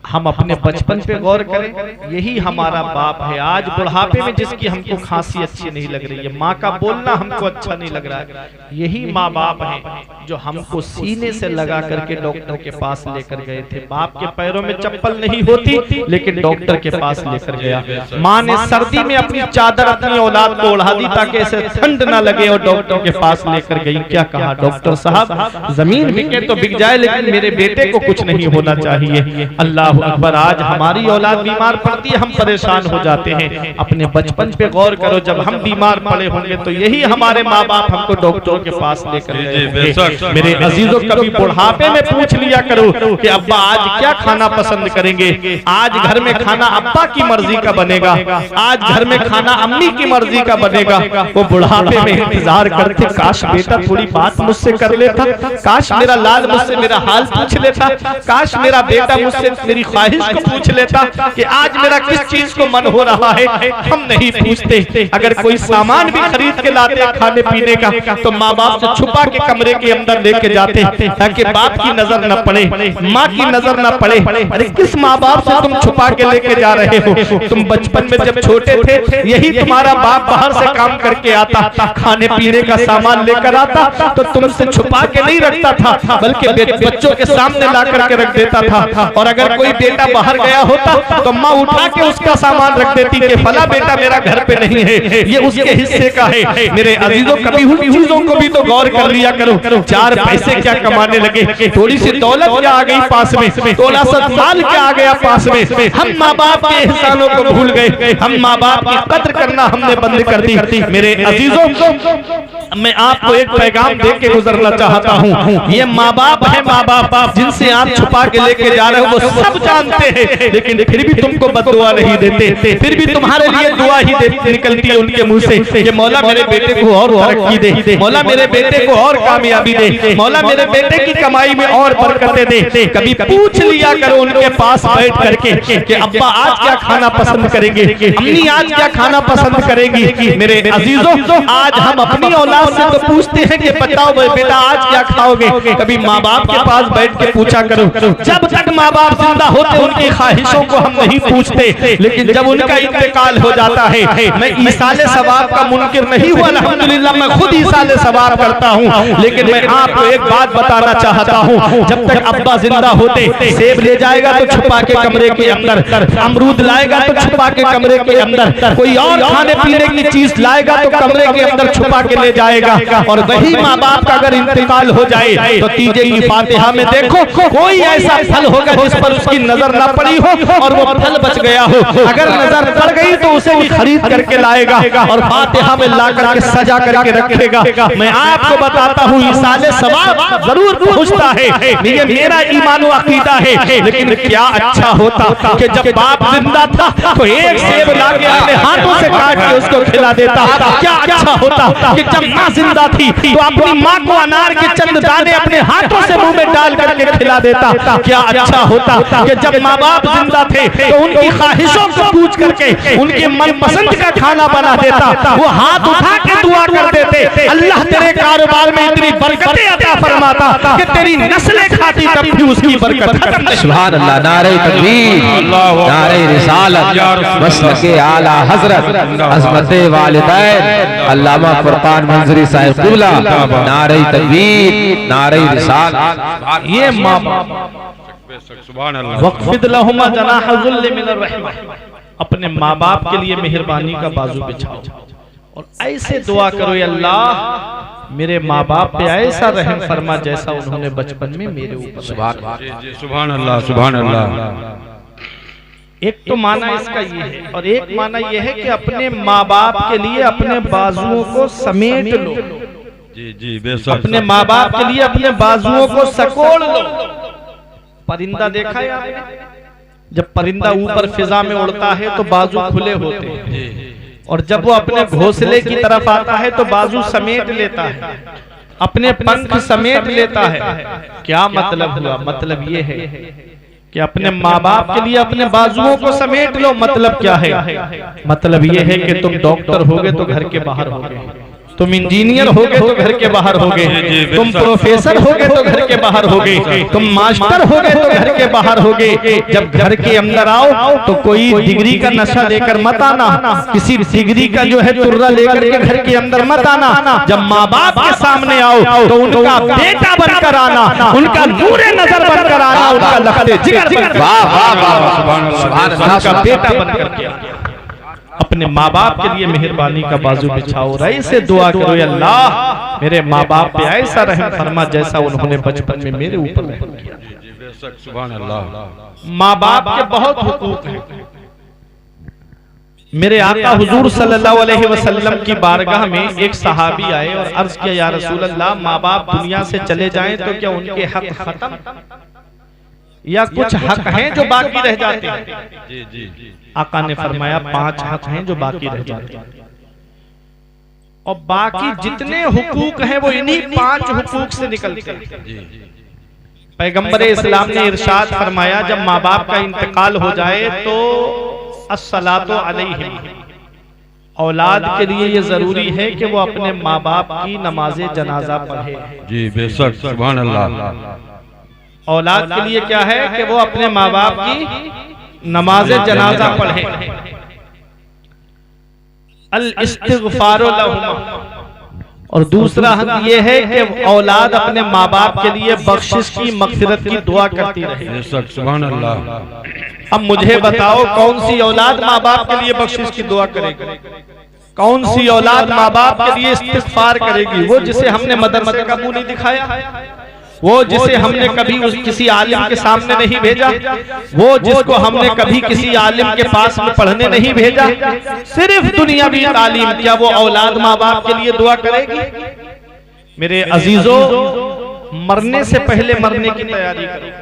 हम अपने बचपन पे गौर करें, यही हमारा बाप है। आज बुढ़ापे में जिसकी हमको खांसी अच्छी नहीं लग रही है, माँ का बोलना हमको अच्छा नहीं लग रहा है, यही माँ बाप है जो हमको सीने से लगा करके डॉक्टर के पास लेकर गए थे। बाप के पैरों में चप्पल नहीं होती लेकिन डॉक्टर के पास लेकर गया। माँ ने सर्दी में अपनी चादर अपनी औलाद को ओढ़ा दी ताकि इसे ठंड ना लगे और डॉक्टर के पास लेकर गई। क्या कहा डॉक्टर साहब, जमीन बिके तो बिक जाए लेकिन मेरे बेटे को कुछ नहीं होना चाहिए। अल्लाह अकबर। आज हमारी औलाद बीमार पड़ती है, हम परेशान हो जाते हैं। अपने बचपन पे गौर करो, जब हम बीमार पड़े होंगे तो यही हमारे माँ बाप हमको डॉक्टरों के पास लेकर गए होंगे। मेरे अजीजों, कभी बुढ़ापे में पूछ लिया करो कि अब्बा आज क्या खाना पसंद करेंगे। आज घर में खाना अब्बा की मर्जी का बनेगा, आज घर में खाना अम्मी की मर्जी का बनेगा। वो बुढ़ापे में इंतजार करते, काश बेटा थोड़ी बात मुझसे कर लेता, काश मेरा लाल मुझसे मेरा हाल पूछ लेता, काश मेरा बेटा मुझसे मेरी अपनी ख्वाहिश को पूछ लेता कि आज मेरा किस चीज को मन हो रहा है। हम नहीं पूछते। अगर कोई सामान भी खरीद के लाते खाने पीने का तो माँ बाप से छुपा के कमरे के अंदर लेके जाते ताकि बाप की नजर न पड़े, माँ की नजर न पड़े। अरे किस माँ बाप से तुम छुपा के लेके जा रहे हो? तुम बचपन में जब छोटे थे यही तुम्हारा बाप बाहर से काम करके आता, खाने पीने का सामान लेकर आता तो तुमसे छुपा के नहीं रखता था बल्कि बच्चों के सामने ला करके रख देता था। और अगर कोई बेटा बाहर गया होता तो माँ उठा के उसका सामान रख देती कि फला बेटा मेरा घर पे नहीं है, ये उसके हिस्से का है। मेरे अजीजों कभी उन चीजों को भी तो गौर कर लिया करो। 4 पैसे क्या कमाने लगे, थोड़ी सी दौलत क्या आ गई पास में, थोड़ा सा माल क्या आ गया पास में। हम माँ बाप के एहसानों को भूल गए, हम माँ बाप की कद्र करना हमने बंद कर दी। मेरे अजीजों मैं आपको एक पैगाम दे के गुजरना चाहता हूँ। ये माँ बाप है, माँ बाप जिनसे आप छुपा के लेके जा रहे हो वो सब जानते हैं, लेकिन फिर भी तुमको बददुआ नहीं देते, फिर भी तुम्हारे लिए दुआ ही निकलती है उनके मुंह से कि मौला मेरे बेटे को और तरक्की दे, मौला मेरे बेटे को और कामयाबी दे, मौला मेरे बेटे की कमाई में और बरकतें दे। कभी पूछ लिया करो उनके पास बैठ करके कि अब्बा आज क्या खाना पसंद करेंगे, अम्मी आज क्या खाना पसंद करेंगी। मेरे अजीजों आज हम अपनी औलाद से तो पूछते हैं कि बताओ बेटा आज क्या खाओगे, कभी माँ बाप के पास बैठ के पूछा करो। जब तक माँ बाप जिंदा होते उनकी ख्वाहिशों को हम नहीं पूछते, लेकिन जब उनका इंतकाल हो जाता है, मैं ईसाले सवाब का मुनकिर नहीं हुआ, अल्हम्दुलिल्लाह मैं खुद ईसाले सवाब करता हूँ, लेकिन मैं आपको एक बात बताना चाहता हूँ। जब तक अब्बा जिंदा होते सेब ले जाएगा तो छुपा के कमरे के अंदर, अमरूद लाएगा तो छुपा के कमरे के अंदर, कोई और खाने पीने की चीज लाएगा तो कमरे के अंदर छुपा के ले जाएगा। और वही माँ बाप का अगर इंतकाल हो जाए तो तीजे की फातिहा में देखो कोई ऐसा फल होगा जिस पर उसकी नजर ना पड़ी हो और वो फल बच गया हो। अगर नजर पड़ गई तो उसे भी खरीद करके लाएगा और फातिहा में ला करके सजा करके रखेगा। मैं आपको बताता हूँ ईसाले सवाब जरूर पूछता है, ये मेरा ईमान व अकीदा है। लेकिन क्या अच्छा होता कि जब बाप जिंदा था तो एक सेब ला के अपने हाथों से काट के उसको खिला देता। क्या अच्छा होता कि जब माँ जिंदा थी तो अपनी माँ को अनार के चंद दाने अपने हाथों से मुंह में डाल करके खिला देता। क्या अच्छा होता कि जब माँ बाप जिंदा थे तो उनकी ख्वाहिशों को पूछ करके उनके मनपसंद का खाना बना देता। वो हाथ उठा के दुआ कर देते, अल्लाह तेरे कारोबार में इतनी बरकतें अता फरमाता कि तेरी नस्लें खाती तब भी उसकी बरकत खत्म नहीं। सुभान अल्लाह, नारे तकबीर, नारे रिसालत, मसलके आला हजरत अज़मत वालिदैन अल्लामा फुरकान मंजरी साहिब क़िबला, नारे तकबीर, नारे रिसालत। ये माँ वक़्फ़िद लहुमा जनाह ज़ुल्ल मिनर रहमा, अपने माँ बाप के लिए मेहरबानी का बाजू बिछाओ और ऐसे दुआ करो, अल्लाह मेरे माँ बाप पे ऐसा रहम फरमा जैसा उन्होंने बचपन में मेरे ऊपर। सुभान अल्लाह, सुभान अल्लाह। एक तो माना इसका ये है और एक माना ये है कि अपने माँ बाप के लिए अपने बाजुओं को समेट लो। जी जी बेशक। अपने माँ बाप के लिए अपने बाजुओं को सकोड़ लो। परिंदा देखा है आपने? जब परिंदा ऊपर फिजा में उड़ता है तो बाजू खुले होते हैं और जब वो अपने घोंसले की तरफ आता है तो बाजू समेट लेता है, अपने पंख समेट लेता है। क्या मतलब हुआ? मतलब ये है कि अपने माँ बाप के लिए अपने बाजुओं को समेट लो। मतलब क्या है? मतलब ये है कि तुम डॉक्टर होगे तो घर के बाहर होगे, तुम इंजीनियर होगे तो घर के बाहर होगे, तुम प्रोफेसर होगे तो घर के बाहर होगे, तुम मास्टर होगे तो घर के बाहर होगे। जब घर के अंदर आओ तो कोई डिग्री का नशा लेकर मत आना, किसी डिग्री का जो है तुर्रा लेकर के घर के अंदर मत आना। जब माँ बाप के सामने आओ तो उनका बेटा बनकर आना, उनका नूरे नजर बनकर आना, उनका लखते जिगर उनका बेटा बनकर के आना। अपने माँ बाप के लिए मेहरबानी का बाजू बिछाओ, ऐसे दुआ करो, अल्लाह मेरे माँ बाप पे ऐसा रहम फरमा जैसा उन्होंने बचपन में मेरे ऊपर रहम किया। सुभान अल्लाह। माँ बाप के बहुत हुकूक हैं। मेरे आका हुजूर सल्लल्लाहु अलैहि वसल्लम की बारगाह में एक सहाबी आए और अर्ज किया, या रसूल अल्लाह माँ बाप दुनिया से चले जाएं तो क्या उनके हक खत्म या कुछ हक हैं जो बाकी रह जाते हैं? जी जी। आका ने फरमाया 5 हक हैं जो बाकी रह जाते हैं और बाकी जितने हुकूक हैं वो इन्हीं 5 हुकूक से निकलते हैं। पैगंबर इस्लाम ने इरशाद फरमाया, जब माँ बाप का इंतकाल हो जाए तो अस्सलातु अलैहिम, औलाद के लिए ये जरूरी है कि वो अपने माँ बाप की नमाज़े जनाजा पढ़े। जी बेशक, सुभान अल्लाह। औलाद के लिए क्या है कि वो अपने माँ बाप की नमाज़े जनाजा पढ़े। अल इस्तिग़फ़ारु लहुमा, और दूसरा हक ये है कि औलाद अपने माँ बाप के लिए बख्शिश की, मग़फ़िरत की दुआ करती रहे। बेशक, सुभान अल्लाह। अब मुझे बताओ, कौन सी औलाद माँ बाप के लिए बख्शिश की दुआ करेगी? कौन सी औलाद माँ बाप के लिए इस्तिग़फ़ार करेगी? वो जिसे हमने मदरसे का मुंह नहीं दिखाया, वो जिसे हमने कभी किसी आलिम के सामने नहीं भेजा, वो जिसको हमने कभी किसी आलिम के पास में पढ़ने नहीं भेजा, सिर्फ दुनियावी तालीम, क्या वो औलाद माँ बाप के लिए दुआ करेगी? मेरे अजीजों, मरने से पहले मरने की तैयारी करो।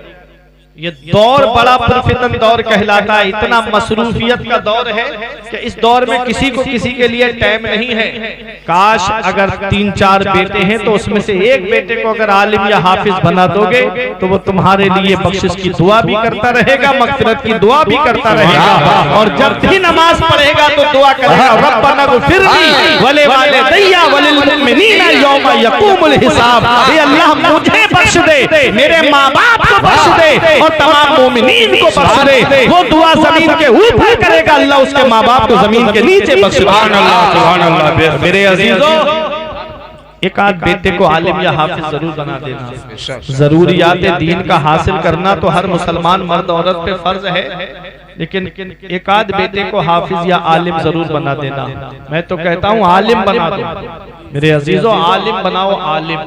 ये दौर बड़ा पुरफितन दौर कहलाता है। इतना मसरूफियत का दौर है कि इस दौर में किसी को किसी के लिए टाइम नहीं है। काश अगर 3-4 बेटे हैं तो उसमें से एक बेटे को अगर आलिम या हाफिज बना दोगे तो वो तुम्हारे लिए बख्शिश की दुआ भी करता रहेगा, मग़फ़िरत की दुआ भी करता रहेगा, और जब भी नमाज पढ़ेगा तो दुआ करेगा, रब्बना ग़फ़िरली वले वालिदैया वलिल मुमिनीना यौमा यक़ूमुल हिसाब। हे अल्लाह, मुझे बख्श दे, मेरे माँ बाप को बख्श दे और तमाम मोमिनीन को बख्श दे। वो दुआ जमीन के ऊपर करेगा, अल्लाह उसके माँ बाप को जमीन के नीचे बख्श दे। सुभान अल्लाह, सुभान अल्लाह। मेरे अजीजों, एक आध बेटे को आलिम या हाफिज जरूर बना देना। जरूरियात दीन का हासिल करना तो हर मुसलमान मर्द औरत पे फर्ज है, लेकिन एक आध बेटे को हाफिज या आलिम जरूर बना देना। मैं तो कहता हूँ आलिम बना दो मेरे अजीजों, आलिम बनाओ। आलिम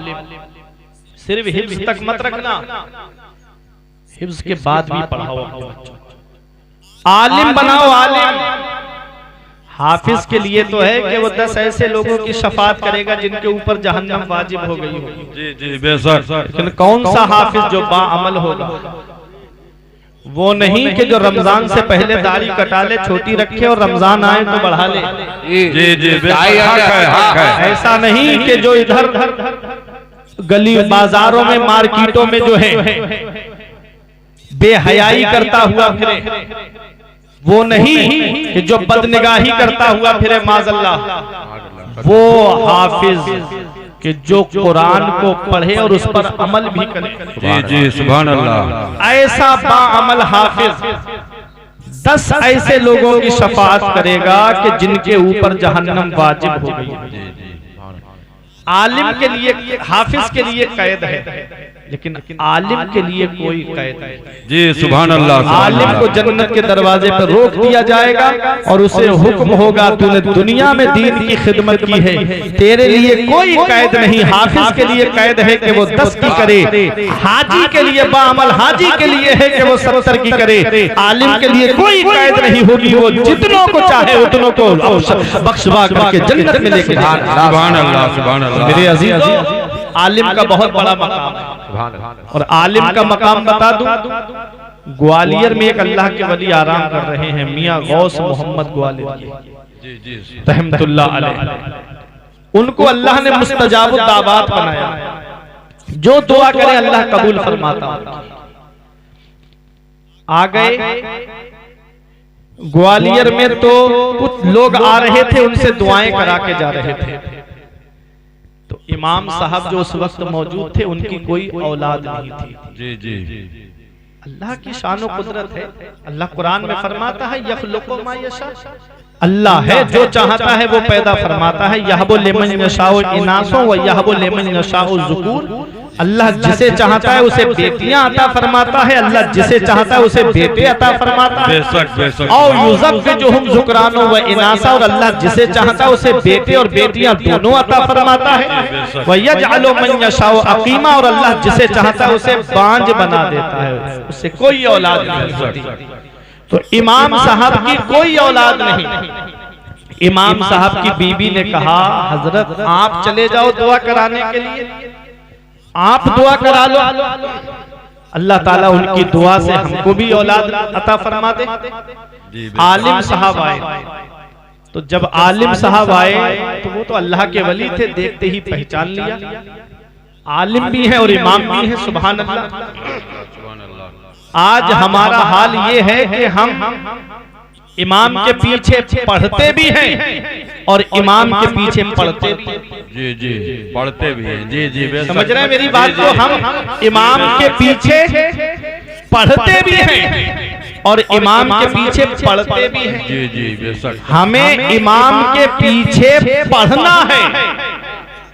सिर्फ हिफ्ज तक मत रखना, हिफ्ज के बाद भी पढ़ाओ अपने बच्चों को। आलिम बनाओ, आलिम। हाफिज के लिए तो है कि वो 10 ऐसे लोगों की शफात करेगा जिनके ऊपर जहन्नम वाजिब हो गई होगी। जी जी बेशक। लेकिन कौन सा हाफिज जो बाअमल होगा? वो नहीं कि जो रमजान से पहले दाढ़ी कटा ले, छोटी रखे, और रमजान आए तो बढ़ा ले। जी जी हक है। ऐसा नहीं कि जो इधर गली बाजारों में, मार्केटों में जो है बेहयाई करता हुआ फिरे, वो नहीं कि जो बदनिगाही करता हुआ फिरे माज़अल्लाह। वो हाफिज कि जो कुरान को पढ़े और उस पर अमल भी करे। जी जी सुभान अल्लाह। ऐसा बाअमल हाफिज 10 ऐसे लोगों की शफाअत करेगा कि जिनके ऊपर जहन्नम वाजिब हो गई। आलिम के लिए, हाफिज के लिए कैद है, लेकिन आलिम के लिए कोई कैद नहीं। जी सुभान अल्लाह। आलिम को जन्नत के दरवाजे पर रोक दिया जाएगा और उसे हुक्म होगा, तूने दुनिया में दीन की खिदमत की है, तेरे लिए कोई कैद नहीं। हाफिज के लिए कैद है कि वो 10 की करे, हाजी के लिए, बाअमल हाजी के लिए है कि वो 70 की करे। आलिम के लिए कोई कैद नहीं होगी, वो जितनों को चाहे उतनों को बख्शवा करके जन्नत में लेके जाएगा। सुभान अल्लाह, सुभान अल्लाह। मेरे अजीजों, आलिम का बहुत बड़ा मकाम है, और आलिम का मकाम बता दूं, ग्वालियर में एक अल्लाह के वली आराम कर रहे हैं, मियां गौस मोहम्मद ग्वालियर रहमतुल्लाह अलैह। उनको अल्लाह ने मुस्तजाब दावत बनाया, जो दुआ करे अल्लाह कबूल फरमाता। आ गए ग्वालियर में तो कुछ लोग आ रहे थे, उनसे दुआएं करा के जा रहे थे। तो इमाम साहब जो उस वक्त मौजूद थे, उनकी कोई औलाद नहीं थी। जी जी अल्लाह की शान और कुदरत है। अल्लाह कुरान में फरमाता है, यखलुकु मा यशा, अल्लाह है जो चाहता है वो पैदा फरमाता है। यहबु लिमन यशाउ इनासो व यहबु लिमन यशाउ ज़ुकूर। अल्लाह जिसे चाहता है उसे बेटियां अता फरमाता है, अल्लाह जिसे चाहता है उसे बेटे अता फरमाता है। बेशक बेशक। और युज़व्विजुहुम ज़ुकरानो व इनासा, और अल्लाह जिसे चाहता है उसे बेटे और बेटियां दोनों अता फरमाता है। व यजअलु मन यशाउ अकीमा, और अल्लाह जिसे चाहता है उसे बांझ बना देता है, उससे कोई औलाद नहीं होती। तो इमाम साहब की कोई औलाद नहीं। इमाम साहब की बीबी ने कहा, हजरत आप चले जाओ दुआ कराने के लिए, आप दुआ करा लो, अल्लाह ताला उनकी दुआ से हमको भी औलाद अता फरमा दे। आलिम साहब आए, तो जब आलिम साहब आए तो वो तो अल्लाह के वली थे, देखते ही पहचान लिया। आलिम भी हैं और इमाम भी हैं। सुभान अल्लाह। आज हमारा हाल ये है कि हम इमाम के पीछे पढ़ते भी हैं और इमाम के पीछे पढ़ते भी हैं। जी जी पढ़ते भी हैं। जी जी समझ रहे हैं मेरी बात को? हम इमाम के पीछे पढ़ते भी हैं और इमाम के पीछे पढ़ते भी हैं। जी जी बेशक। हमें इमाम के पीछे पढ़ना है,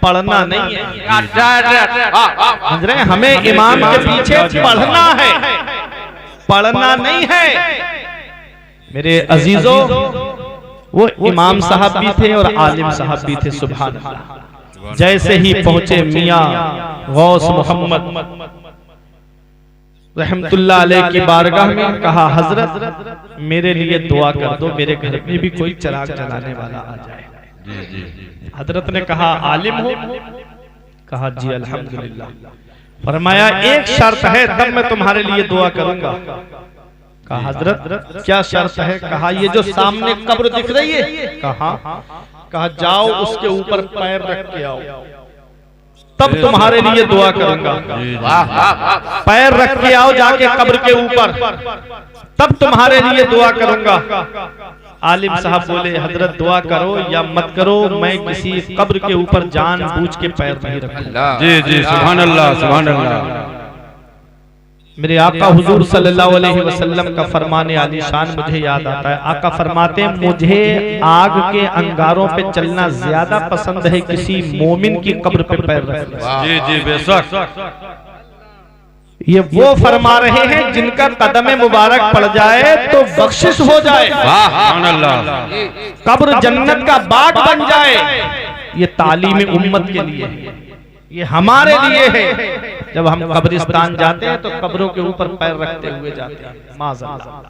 पढ़ना नहीं है। समझ रहे हैं? हमें इमाम के पीछे पढ़ना है, पढ़ना नहीं है। मेरे अजीजों, वो इमाम साहब भी थे और आलिम साहब भी थे। सुभान अल्लाह। जैसे ही पहुंचे मियां गौस मोहम्मद रहमतुल्लाह अलैह की बारगाह में, कहा हजरत मेरे लिए दुआ कर दो, मेरे घर में भी कोई चिराग जलाने वाला आ जाए। जी जी। हजरत ने कहा आलिम हो? कहा जी अल्हम्दुलिल्लाह। फरमाया एक शर्त है, तब मैं तुम्हारे लिए दुआ करूंगा। कहा हजरत क्या शर्त है? कहा ये जो सामने कब्र दिख रही है। कहा जाओ उसके ऊपर पैर रख के आओ, तब तुम्हारे लिए दुआ करूंगा। पैर रख के आओ जाके कब्र के ऊपर, तब तुम्हारे लिए दुआ करूंगा। आलिम साहब बोले हजरत दुआ करो या मत करो, मैं किसी कब्र के ऊपर जानबूझ के पैर नहीं रखूंगा। जी जी सुभान अल्लाह सुभान अल्लाह। मेरे आका हुजूर सल्लल्लाहु अलैहि वसल्लम का फरमाने आलीशान मुझे याद आता है। आका फरमाते हैं मुझे आग के अंगारों पे चलना ज्यादा पसंद है किसी मोमिन की कब्र पे पैर रखना। जी जी बेशक। ये वो फरमा रहे हैं जिनका कदम मुबारक पड़ जाए तो बख्शिश हो जाए, सुभान अल्लाह। कब्र जन्नत का बाग बन जाए। ये तालीम उम्मत के लिए है, ये हमारे लिए है। जब हम कब्रिस्तान जाते हैं तो कब्रों के ऊपर पैर रखते हुए जाते हैं। माज़अल्लाह,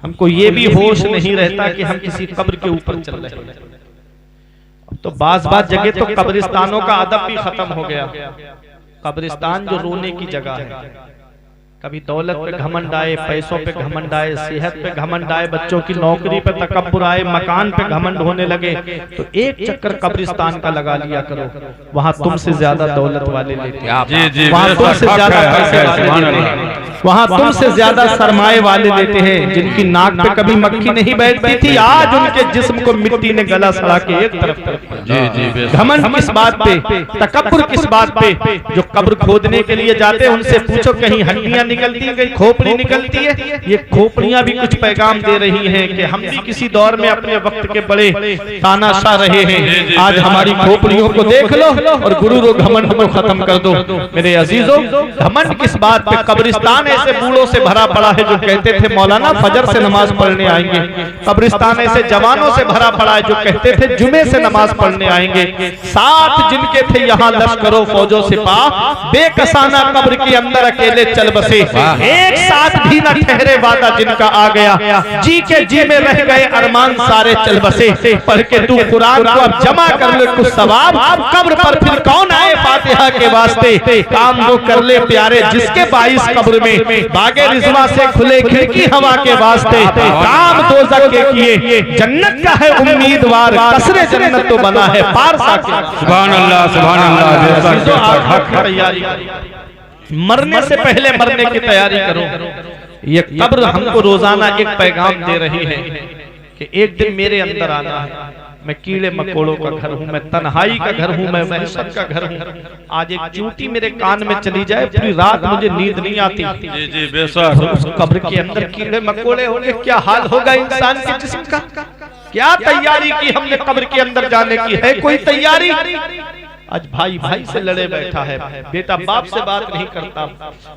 हमको ये भी होश नहीं रहता कि हम किसी कब्र के ऊपर चल रहे हैं। तो बाज जगह तो कब्रिस्तानों का अदब भी खत्म हो गया। कब्रिस्तान जो रोने की जगह है, कभी दौलत पे घमंड आए, पैसों पे घमंड आए, सेहत पे घमंड आए, बच्चों की नौकरी पे तकब्बुर आए, मकान पे घमंड होने लगे, तो एक चक्कर कब्रिस्तान का लगा लिया करो। वहां तुमसे ज्यादा दौलत वाले लेते हैं, वहां तुमसे ज्यादा पैसे वाले लेते हैं, वहां तुमसे ज्यादा सरमाए वाले लेते हैं। जिनकी नाक पे कभी मक्खी नहीं बैठती थी, आज उनके जिस्म को मिट्टी ने गला सड़ा के एक तरफ कर। घमंड किस बात पे, तकब्बुर किस बात पे? जो कब्र खोदने के लिए जाते हैं उनसे पूछो कहीं हड्डियां निकलती है, कहीं खोपड़ी निकलती है। ये खोपड़ियां भी कुछ पैगाम दे रही हैं कि हम भी किसी दौर में अपने वक्त के बड़े तानाशाह रहे हैं। आज हमारी खोपड़ियों को देख लो और गुरूर और घमंड को खत्म कर दो। मेरे अजीजों, घमंड किस बात पे? कब्रिस्तान ऐसे बूढ़ों से भरा पड़ा है जो कहते थे मौलाना फजर से नमाज पढ़ने आएंगे। कब्रिस्तान ऐसे जवानों से भरा पड़ा है जो कहते थे जुमे से नमाज पढ़ने आएंगे। साथ जिनके थे यहाँ लश्करों फौजों सिपाह, बेकसाना कब्र के अंदर अकेले चल बसे। एक साथ भी न ठहरे वादा जिनका आ गया, जी के जी में रह गए अरमान सारे चल बसे। पढ़ के तू कुरान को अब जमा कर ले कुछ सवाब, कब्र पर फिर कौन आए फातिहा के वास्ते। काम वो कर ले प्यारे जिसके 22 कब्र में बागे रिजवा से खुले खिड़की हवा के वास्ते। काम दोज़ख के किए जन्नत का है उम्मीदवार, कसरे जन्नत तो बना है पार साके। सुभान अल्लाह सुभान अल्लाह। तैयारी, मरने से पहले मरने की तैयारी करो। ये कब्र हमको रोजाना एक पैगाम दे रही है कि एक दिन मेरे अंदर आना है। मैं कीड़े मकोड़ों का घर हूँ, मैं तन्हाई का घर हूँ, मैं वहशत का घर हूँ। आज एक चूंटी मेरे कान में चली जाए, पूरी रात मुझे नींद नहीं आती। जी जी बेशक। उस कब्र के अंदर कीड़े मकोड़े होंगे, क्या हाल होगा इंसान के जिस्म का? क्या तैयारी की हमने कब्र के अंदर जाने की? है कोई तैयारी? आज भाई भाई से लड़े बैठा है, बेटा बाप से बात नहीं करता,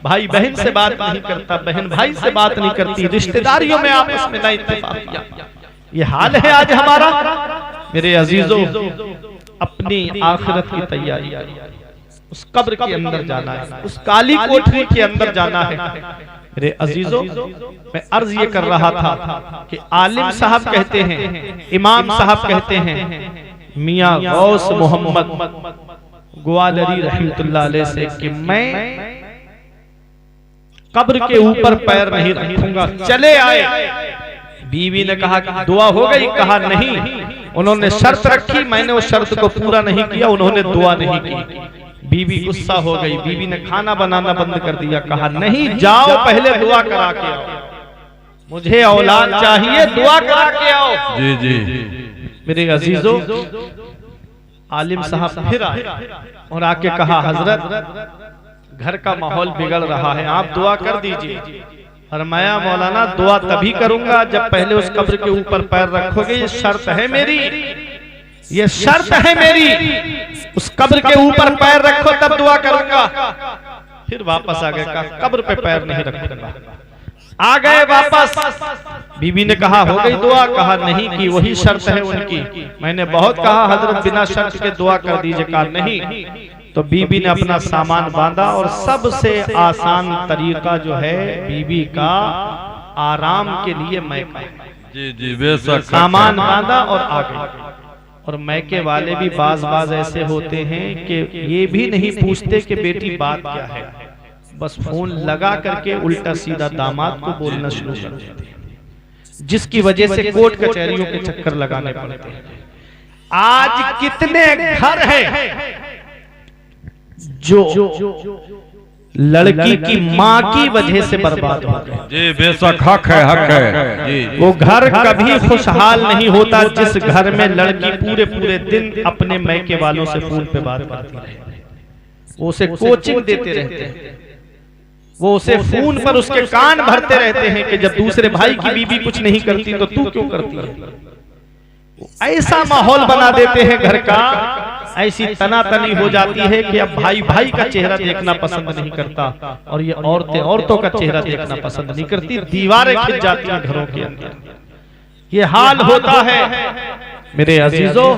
भाई बहन से बात नहीं करता, बहन भाई से बात नहीं करती, रिश्तेदारियों में आपस में ना इत्तेफाक। ये हाल है आज हमारा। मेरे अजीजों, अपनी आखिरत की तैयारी, उस कब्र के अंदर जाना है, उस काली कोठरी के अंदर जाना है। मेरे अजीजों, मैं अर्ज ये कर रहा था कि आलिम साहब कहते हैं, इमाम साहब कहते हैं, मियां गौस मोहम्मद ग्वालरी रहमतुल्लाह अलैह से कि मैं कब्र के ऊपर पैर नहीं रखूंगा। चले आए, बीवी ने कहा कि दुआ हो गई? कहा नहीं। उन्होंने शर्त रखी, मैंने उस शर्त को पूरा नहीं किया, उन्होंने दुआ नहीं की। बीवी गुस्सा हो गई, बीवी ने खाना बनाना बंद कर दिया, कहा नहीं जाओ पहले दुआ करा के आओ, मुझे औलाद चाहिए, दुआ करा के आओ। जी जी मेरे अजीजों, आलिम साहब फिर आए और आके कहा हजरत घर का माहौल बिगड़ रहा है, आप दुआ कर दीजिए। फरमाया मौलाना दुआ तभी करूंगा जब पहले उस कब्र के ऊपर पैर रखोगे, ये शर्त है मेरी, ये शर्त है मेरी, उस कब्र के ऊपर पैर रखो तब दुआ करूंगा। फिर वापस आ गए, कहा कब्र पे पैर नहीं रखूंगा। आ गए वापस, बीबी ने कहा हो गई दुआ, कहा नहीं की वही शर्त है उनकी, मैंने बहुत कहा हजरत बिना शर्त के दुआ कर दीजिए, कहा नहीं। तो बीबी ने अपना सामान बांधा और सबसे आसान तरीका जो है बीबी का आराम के लिए मैका, जी जी बेशक, सामान बांधा और आ गई। और मैके वाले भी बाज ऐसे होते हैं कि ये भी नहीं पूछते कि बेटी बात क्या है, बस फोन लगा करके उल्टा सीधा दामाद को बोलना शुरू कर देते हैं, जिसकी वजह से कोर्ट कचहरियों के चक्कर लगाने पड़ते हैं। आज कितने घर हैं जो लड़की की माँ की वजह से बर्बाद हो गए। जी बेशक, हक है जी। वो घर कभी खुशहाल नहीं होता जिस घर में लड़की पूरे पूरे दिन अपने मैके वालों से फोन पे बात करती रहे, वो उसे कोचिंग देते रहते हैं, वो उसे फोन पर उसके कान भरते रहते हैं कि जब दूसरे भाई की बीवी कुछ नहीं करती तो तू क्यों करती है। ऐसा माहौल बना देते हैं घर का, ऐसी तनातनी हो जाती है कि अब भाई भाई का चेहरा देखना पसंद नहीं करता और ये औरतें औरतों का चेहरा देखना पसंद नहीं करती, दीवारें खिंच जाती हैं घरों के अंदर। ये हाल होता है। मेरे अजीजों,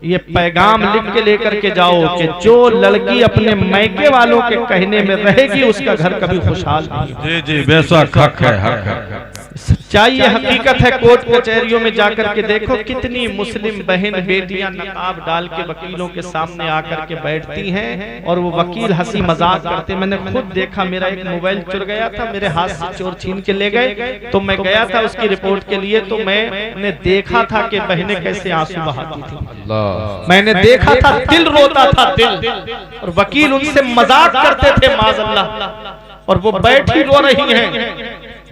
ये पैगाम लिख के लेकर के जाओ कि जो लड़की अपने मैके वालों के कहने में रहेगी उसका घर कभी खुशहाल नहीं। जी जी बेशक, हक है। सच्चाई हकीकत है। कोर्ट कचहरियों में जाकर के देखो कितनी मुस्लिम बहन बेटियां नकाब डाल के वकीलों के सामने आकर के बैठती हैं और वो वकील हंसी मजाक करते। मैंने खुद देखा, मेरा एक मोबाइल चुर गया था, मेरे हाथ से चोर छीन के ले गए, तो मैं गया था उसकी रिपोर्ट के लिए, तो मैंने देखा था कि बहनें कैसे आंसू बहाती थी, मैंने देखा था, दिल रोता था दिल, और वकील उनसे मजाक करते थे माज़अल्लाह, और वो बैठी रो रही हैं।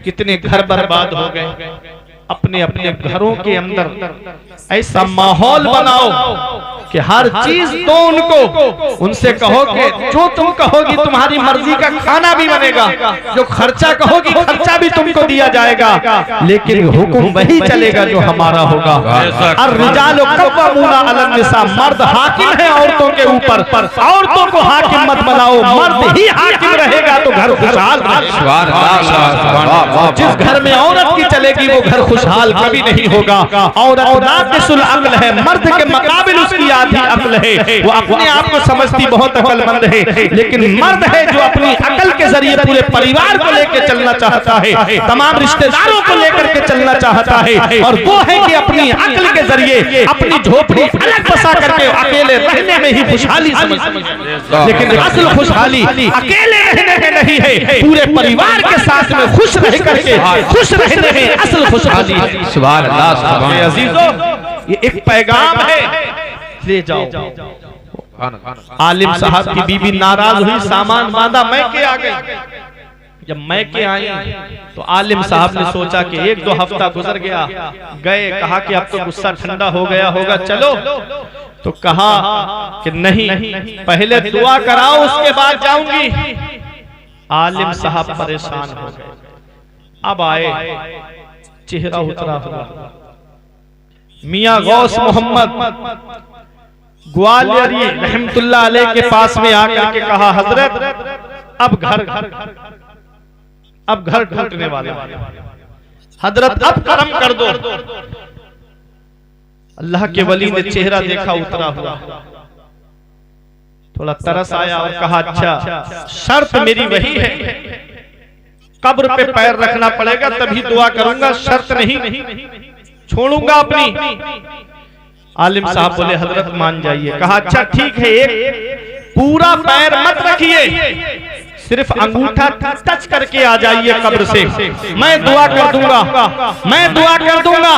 कितने घर बर्बाद हो गए। अपने अपने घरों के अंदर ऐसा माहौल बनाओ कि हर चीज दो उनको, उनसे कहो कि जो तुम कहोगी तुम्हारी मर्जी का खाना भी बनेगा, जो खर्चा कहोगी खर्चा भी तुमको दिया जाएगा, लेकिन हुक्म वही चलेगा जो हमारा होगा। और रिजालो कव्वामूना अलन निसा, मर्द हाकिम है औरतों के ऊपर, औरतों को हाकिम मत बनाओ, मर्द ही हाकिम रहेगा तो घर खुशहाल रहेगा। जिस घर में औरत की चलेगी वो घर खुशहाल कभी नहीं होगा। औरत नाक़िसुल अक्ल है, मर्द के मुकाबिल उसकी आधी अक्ल है, वो अपने आप को समझती बहुत अक्लमंद है, लेकिन मर्द है जो अपनी अक्ल के जरिए पूरे परिवार को लेकर चलना चाहता है, तमाम रिश्तेदारों को लेकर के चलना चाहता है, और वो है कि अपनी अक्ल के जरिए अपनी झोपड़ी अलग बसा करके अकेले रहने में ही खुशहाली समझता, लेकिन असल खुशहाली अकेले रहने में नहीं है, पूरे परिवार के साथ में खुश रह करके खुश रहने में असल खुशहाली। सुभान अल्लाह, सुभान अल्लाह। अजीजों, ये एक पैगाम है, ले जाओ। आलिम साहब की बीबी नाराज हुई, सामान बांधा, मैके आ गई। जब मैके आई तो आलिम साहब ने सोचा कि 1-2 हफ्ता गुजर गया, गए, कहा कि अब तो गुस्सा ठंडा हो गया होगा, चलो। तो कहा कि नहीं, पहले दुआ कराओ उसके बाद जाऊंगी। आलिम साहब परेशान हो गए। अब आए, चेहरा उतरा हुआ, मियां गौस मोहम्मद ग्वालियरी रहमतुल्लाह अलैह के पास में आकर के कहा, हजरत अब घर टूटने वाले, हजरत अब करम कर दो। अल्लाह के वली ने चेहरा देखा उतरा हुआ, थोड़ा तरस आया और कहा, अच्छा शर्त मेरी वही है, कब्र पे पैर रखना पड़ेगा तभी दुआ करूंगा, शर्त नहीं छोड़ूंगा अपनी। आलिम साहब बोले, हजरत मान जाइए। कहा अच्छा ठीक है, एक पूरा पैर मत रखिए, सिर्फ अंगूठा टच करके आ जाइए कब्र से, मैं दुआ कर दूंगा, मैं दुआ कर दूंगा।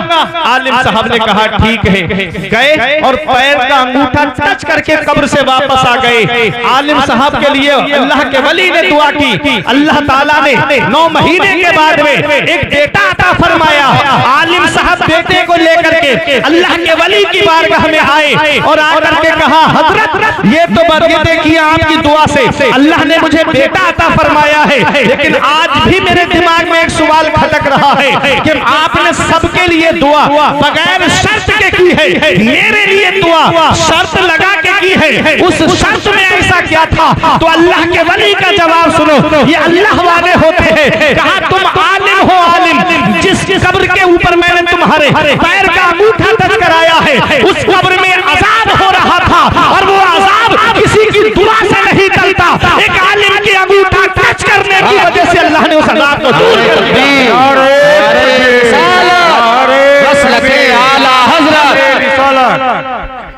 आलिम साहब ने कहा ठीक है, गए और पैर का अंगूठा टच करके कब्र से वापस आ गए। आलिम साहब के लिए अल्लाह के वली ने दुआ की, अल्लाह ताला ने 9 महीने के बाद में एक बेटा अता फरमाया। आलिम साहब बेटे को लेकर के अल्लाह के वली की बारगाह में आए और आकर के कहा, हजरत ये तो ये देखिए आपकी दुआ से अल्लाह ने मुझे बेटा अता फरमाया है, लेकिन आज भी मेरे दिमाग में एक सवाल खटक रहा है कि आपने सबके लिए दुआ बगैर शर्त के की है, मेरे लिए दुआ शर्त लगा के की है, उस शर्त में ऐसा क्या था? तो अल्लाह के वली का जवाब सुनो, ये अल्लाह वाले होते हैं। कहा तुम आलिम हो, आलिम जिस कब्र के ऊपर मैंने तुम्हारे पैर का अंगूठा टच कराया है, उस कब्र में अजाब हो रहा था और वो अजाब किसी की दुआ से नहीं टलता, एक आलिम की अंगूठा टच करने की वजह से अल्लाह ने उस अजाब को दूर कर दिया।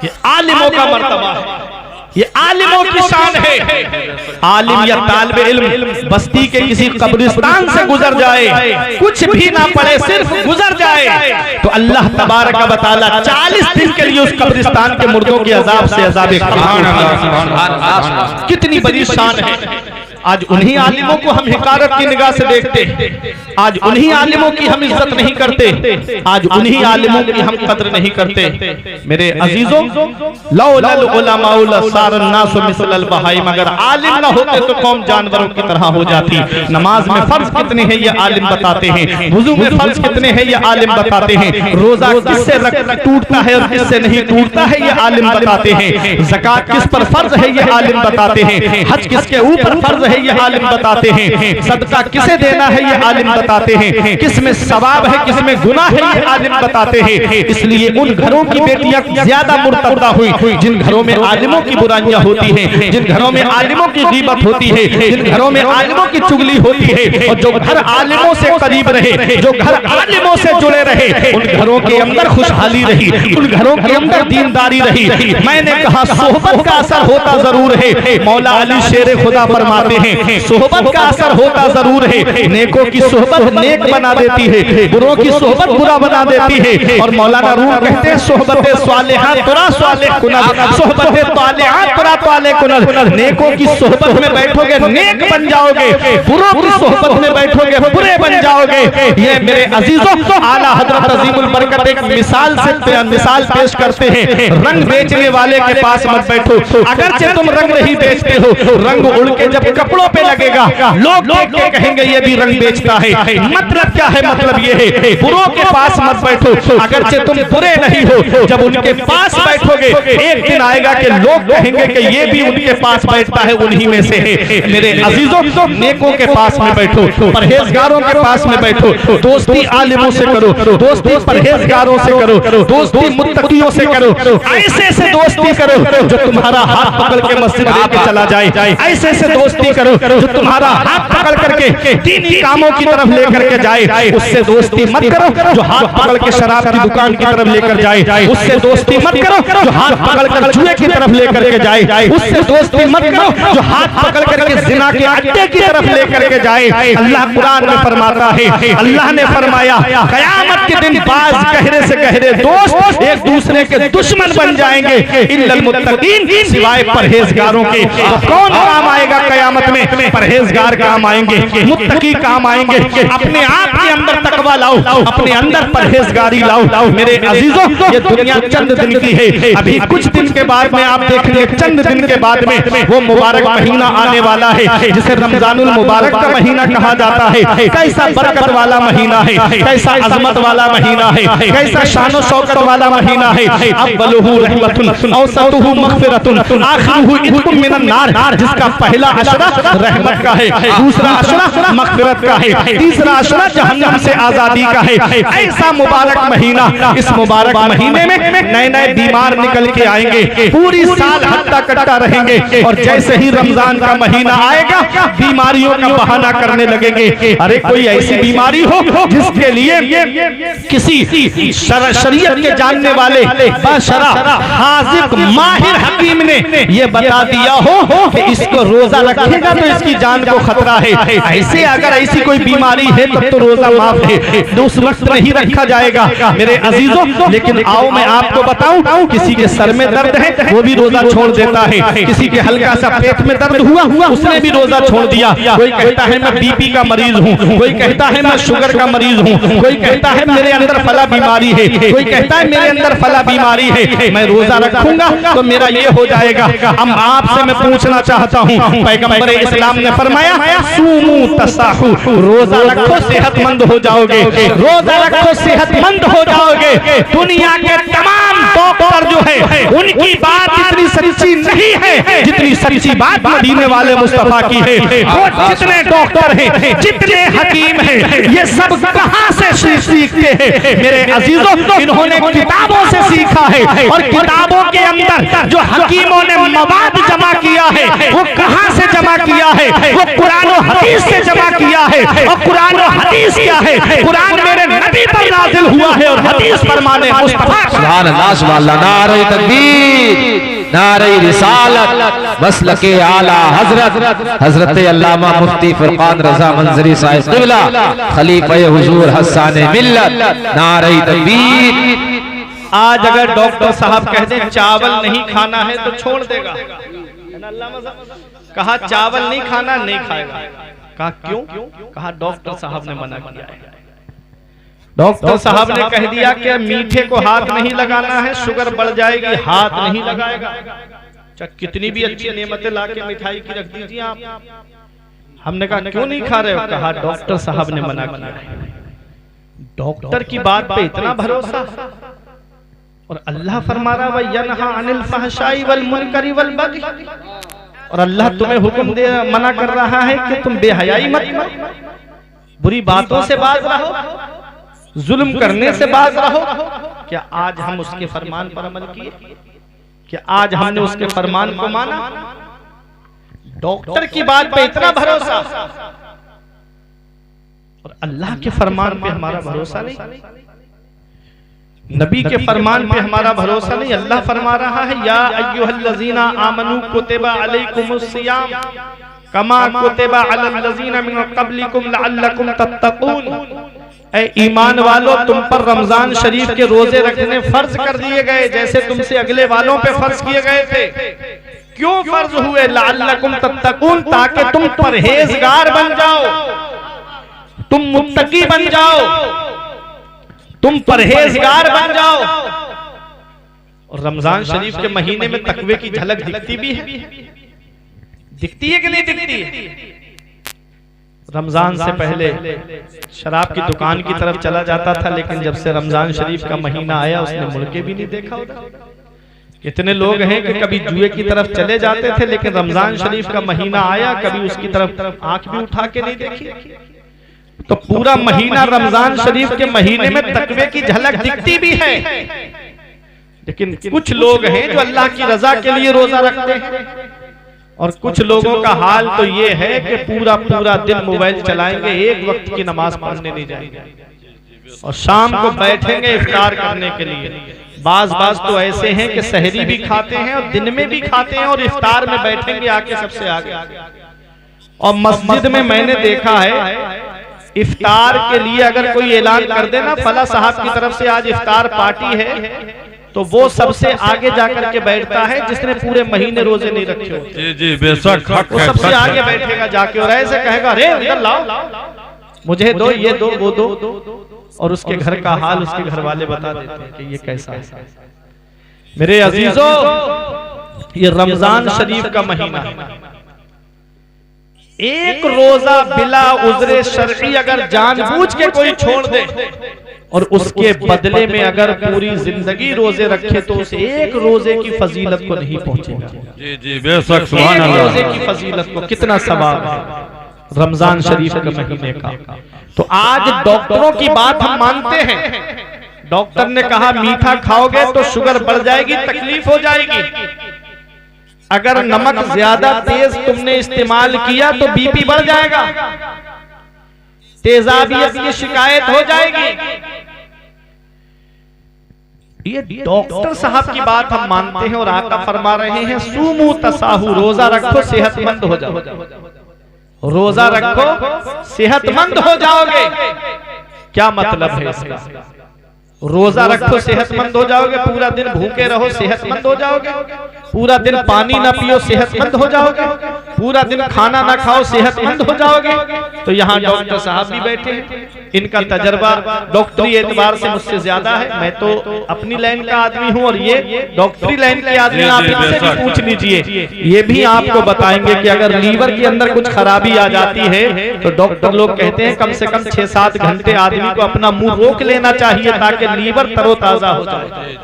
ये आलिमों का मर्तबा है, ये आलिमों की शान है। आलिम या तालिब इल्म बस्ती के किसी कब्रिस्तान से गुजर जाए, कुछ भी ना पढ़े, सिर्फ गुजर जाए, तो अल्लाह तबारक व तआला 40 दिन के लिए उस कब्रिस्तान के मुर्दों के अजाब से अजाब कितनी बड़ी शान है। आज उन्हीं आलिमों को हम हिकारत की निगाह से देखते, आज उन्हीं आलिमों की हम इज्जत नहीं करते, आज उन्हीं आलिमों की हम कद्र नहीं करते। मेरे अजीजों, लौलल उलमाउल सारन नासु मिसलल बहाइम, अगर आलिम ना होते तो कौम जानवरों की तरह हो जाती। नमाज में फर्ज कितने हैं ये आलिम बताते हैं, वुजू में फर्ज कितने हैं ये आलिम बताते हैं, रोजा किससे टूटता है और किससे नहीं टूटता है ये आलिम बताते हैं, ज़कात किस पर फर्ज है ये आलिम बताते हैं, हज किसके ऊपर फर्ज है ये आलिम बताते हैं, सदका किसे देना है ये आलिम बताते हैं, किस में सवाब है किस में गुनाह है ये आलिम बताते हैं। इसलिए उन घरों की बेटियां ज्यादा मुर्तदा हुई जिन घरों में आलिमों की बुराइयां होती हैं, जिन घरों में आलिमों की गीबत होती है, जिन घरों में आलिमों की चुगली होती है। और जो घर आलिमों से करीब रहे, जो घर आलिमों से जुड़े रहे, उन घरों के अंदर खुशहाली रही, उन घरों के अंदर दीनदारी रही। मैंने कहा सोहबत का असर होता जरूर है, मौला अली शेर खुदा फरमाते हैं सोहबत का असर होता जरूर है। नेकों की सोहबत नेक बना देती है, बुरों की सोहबत बुरा बना देती है। और मौलाना रूम कहते हैं सोहबत स्वालिहा तुरा स्वालिह कुनद, सोहबत तालिहा तुरा तालिह कुनद। नेकों की सोहबत में बैठोगे नेक बन जाओगे, बुरों की सोहबत में बैठोगे बुरे बन जाओगे। ये मेरे अजीजों, आला हजरत अजीमुल बरकत एक मिसाल पेश करते हैं, रंग बेचने वाले के पास मत बैठो। अगरचे तुम रंग नहीं बेचते हो, रंग उड़ के जब कपड़ों पे लगेगा लोग देख के कहेंगे ये भी रंग बेचता है। मतलब क्या है? मतलब ये है बुरों के पास मत बैठो, अगरचे तुम बुरे नहीं हो, जब उनके पास बैठोगे एक दिन आएगा कि लोग कहेंगे कि ये भी उनके पास बैठता है, उन्हीं में से है। मेरे अजीजों, नेकों के पास में बैठो, परहेजगारों के पास में बैठो, दोस्ती आलिमों से करो, दोस्ती परहेजगारों से करो, दोस्ती मुत्तकियों से करो। ऐसे से दोस्ती करो जो तुम्हारा हाथ पकड़ के मस्जिद लेके चला जाए, ऐसे से दोस्ती करो जो तुम्हारा हाथ पकड़ करके दीनी कामों की तरफ लेकर के जाए। उससे दोस्ती मत करो जो हाथ पकड़ के शराब की दुकान की तरफ लेकर जाए, उससे दोस्ती मत करो जो हाथ पकड़ कर जुए की तरफ लेकर के जाए, उससे दोस्ती मत करो जो हाथ पकड़ करके जिना के अड्डे की तरफ लेकर के जाए। अल्लाह कुरान में फरमाता है, अल्लाह ने फरमाया कयामत के दिन बाज गहरे से गहरे दोस्त एक दूसरे के दुश्मन बन जाएंगे, इल्लल मुत्तकीन, सिवाय परहेजगारों के। तो कौन काम आएगा कयामत में? परहेजगार काम आएंगे, मुत्तकी काम आएंगे। अपने आप के अंदर तकवा लाओ, अपने अंदर परहेजगारी लाओ। मेरे अजीजों, ये दुनिया चंद दिन की है, अभी कुछ दिन के बाद में आप देखेंगे, चंद दिन के बाद में वो मुबारक महीना आने वाला है जिसे रमजानुल मुबारक का महीना कहा जाता है। कैसा बरकत वाला महीना है, कैसा अजमत वाला महीना है, कैसा शानो शौकत वाला महीना है। अव्वलुहु रहमतुन, औसतुहु मगफिरतुन, आखिरुहु इत्कुम मिनन नार। जिसका पहला अशरा रहमत का है, दूसरा अशरा मगफिरत का है, तीसरा अशरा जहन्नम से आजादी का है। ऐसा मुबारक महीना, इस मुबारक महीने में नए नए बीमार निकल के आएंगे, पूरी साल हट्टा कट्टा रहेंगे। और जैसे ही रमजान का महीना आएगा बीमारियों का बहाना करने लगेंगे। अरे कोई ऐसी बीमारी हो जिसके लिए किसी शरीयत के जानने वाले बशरा हाजिक माहिर हकीम ने यह बता दिया हो कि इसको रोजा रखेगा रखेगा तो इसकी जान को खतरा है। ऐसे अगर ऐसी कोई बीमारी है तब तो रोजा माफ है, उस वक्त नहीं रखा जाएगा मेरे अजीजों। लेकिन आओ मैं आपको बताऊं, किसी के सर में दर्द है वो भी रोजा छोड़ देता है, किसी के हल्का सा पेट में दर्द हुआ उसने भी रोजा छोड़ दिया। कोई कहता है मैं बीपी का मरीज हूँ, कोई कहता है मैं शुगर का मरीज हूँ, कोई कहता है मेरे अंदर फला बीमारी है, कोई कहता है मेरे अंदर फला बीमारी है, मैं रोजा रखूंगा तो मेरा ये हो जाएगा। अब आपसे मैं पूछना चाहता हूँ, पैगंबर इस्लाम ने फरमाया सूमू तसाहु, रोजा रखो सेहतमंद हो जाओगे, रोजा रखो सेहतमंद हो जाओगे। दुनिया के तमाम डॉक्टर जो है उनकी बात इतनी सच्ची नहीं है जितनी सच्ची बात मदीने वाले मुस्तफा की है। वो जितने डॉक्टर हैं, जितने हकीम हैं, ये सब कहां से सीखते हैं मेरे अजीजों? इन्होंने किताबों से सीखा है, और किताबों के अंदर जो हकीमों ने मवाद जमा किया है वो कहां से जमा किया है? वो कुरान और हदीस से जमा किया है। और कुरान और हदीस क्या है? कुरान मेरे नबी पर नाजिल हुआ है और हदीस फरमाने मुस्तफा। सुभान अल्लाह, सुभान अल्लाह, नारे तकबीर, नारे रिसालत, मसलके आला हजरत हजरत अल्लामा मुफ्ती फुरकान रजा मंजरी साहिब क़िबला खलीफे हुजूर हस्साने मिल्लत, नारे तकबीर। आज अगर डॉक्टर साहब कह दें चावल नहीं खाना है तो छोड़ देगा, कहा चावल नहीं खाना, नहीं खाएगा। कहा क्यों? कहा डॉक्टर साहब ने मना किया है। डॉक्टर साहब ने कह दिया कि मीठे को हाथ नहीं लगाना है, शुगर बढ़ जाएगी, हाथ नहीं लगाएगा। कितनी भी अच्छी नेमतें लाके मिठाई की रख दीजिए आप। हमने कहा क्यों नहीं खा रहे हो? कहा डॉक्टर साहब ने मना किया है। डॉक्टर की बात पे इतना भरोसा, और अल्लाह फरमा रहा है यनहा अनिल फहशाई वल मुनकरी वल बगी, और अल्लाह तुम्हें हुक्म दे मना कर रहा है कि तुम बेहयाई मत करो, बुरी बातों से बाज रहो, जुल्म करने से बाज रहो। क्या आज हम उसके फरमान पर अमल किए? क्या आज हमने उसके फरमान को माना? डॉक्टर की बात पे इतना भरोसा, और अल्लाह के फरमान पे हमारा भरोसा नहीं, नबी के फरमान पे हमारा भरोसा नहीं। अल्लाह फरमा रहा है या अय्युहल्लज़ीना आमनू कुतिबा अलैकुमुस्सियाम कमा कुतिबा अलल्लज़ीना मिन क़ब्लिकुम लअल्लकुम तत्तक़ून। ऐ ईमान वालों, तुम पर रमजान शरीफ के रोजे रखने फर्ज कर दिए गए जैसे तुमसे अगले वालों पे फर्ज किए गए थे। क्यों फर्ज हुए? लअल्लकुम तत्तक़ून, ताकि तुम परहेजगार बन जाओ, तुम मुत्तकी बन जाओ, तुम परहेजगार बन जाओ। और रमजान शरीफ के महीने में तकवे की झलक दिखती भी है, दिखती है कि नहीं दिखती है? रमजान से पहले शराब की दुकान की तरफ चला जाता था, लेकिन जब से रमजान शरीफ का महीना आया उसने मुड़ के भी नहीं देखा होगा। कितने लोग हैं कि कभी जुए की तरफ चले जाते थे, लेकिन रमजान शरीफ का महीना आया कभी उसकी तरफ आंख भी उठा के नहीं देखी। तो पूरा महीना रमजान शरीफ के महीने में तकवे की झलक दिखती भी है, लेकिन कुछ लोग हैं जो अल्लाह की रजा के लिए रोजा रखते हैं, और कुछ लोगों का हाल तो ये है कि पूरा पूरा दिन मोबाइल चलाएंगे, एक वक्त की नमाज पढ़ने नहीं जाएंगे, और शाम को बैठेंगे इफ्तार करने के लिए। बाज तो ऐसे हैं कि सहरी भी खाते हैं और दिन में भी खाते हैं, और इफ्तार में बैठेंगे आके सबसे आगे। और मस्जिद में मैंने देखा है इफ्तार के लिए अगर कोई ऐलान कर देना फला साहब की तरफ से आज इफ्तार पार्टी है, तो वो सबसे आगे जाकर के बैठता है जिसने पूरे महीने रोजे नहीं रखे होते। जी जी बेशक, वो सबसे आगे बैठेगा जाके और ऐसे कहेगा अरे अंदर लाओ, मुझे दो, ये दो, वो दो, और उसके घर का हाल उसके घर वाले बता देते हैं कि ये कैसा है। मेरे अजीजों, ये रमजान शरीफ का महीना है। एक रोजा बिला उज़्रे शरई अगर जानबूझ के कोई छोड़ दे और उसके बदले में अगर पूरी जिंदगी रोजे रखे तो उस एक रोजे की फजीलत को नहीं पहुंचेगा। जी जी बेशक, सुभान अल्लाह। रोजे की फजीलत को कितना सवाब है रमजान शरीफ के महीने का। तो आज डॉक्टरों की बात हम मानते हैं। डॉक्टर ने कहा मीठा खाओगे तो शुगर बढ़ जाएगी, तकलीफ हो जाएगी। अगर नमक ज्यादा तेज तुमने इस्तेमाल किया तो बीपी बढ़ जाएगा, तेजाबियत की शिकायत हो जाएगी। ये डॉक्टर साहब की बात हम मानते हैं और आका फरमा रहे हैं सूमू तसाहू, रोजा रखो सेहतमंद हो जाओ। रोजा रखो सेहतमंद हो जाओगे। क्या मतलब है इसका? रोजा रखो सेहतमंद हो जाओगे, पूरा दिन भूखे रहो सेहतमंद हो जाओगे, पूरा दिन पानी ना पियो सेहतमंद हो जाओगे, पूरा दिन खाना ना खाओ सेहतमंद हो जाओगे। तो यहाँ डॉक्टर साहब भी बैठे हैं, इनका तजर्बा डॉक्टरी एतबार से मुझसे ज्यादा है। मैं तो अपनी लाइन का आदमी हूँ और ये डॉक्टरी लाइन के आदमी, आप इनसे भी पूछ लीजिए, ये भी आपको बताएंगे कि अगर लीवर के अंदर कुछ खराबी आ जाती है तो डॉक्टर लोग कहते हैं कम से कम 6-7 घंटे आदमी को अपना मुंह रोक लेना चाहिए ताकि लीवर तरोताजा हो जाए।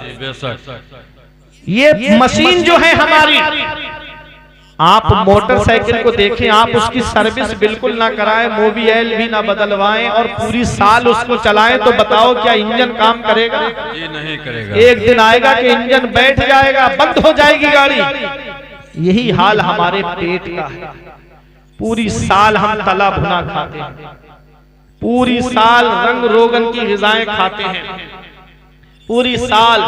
ये मशीन जो है हमारी, आप मोटरसाइकिल को देखें, आप उसकी सर्विस बिल्कुल ना कराएं, मोबिल भी ना बदलवाएं और पूरी साल उसको चलाएं तो बताओ क्या इंजन काम करेगा? जी नहीं करेगा। एक दिन आएगा कि इंजन बैठ जाएगा, बंद हो जाएगी गाड़ी। यही हाल हमारे पेट का है। पूरी साल हम तला भुना खाते हैं, पूरी साल रंग रोगन की ग़िज़ाएं खाते हैं, पूरी साल।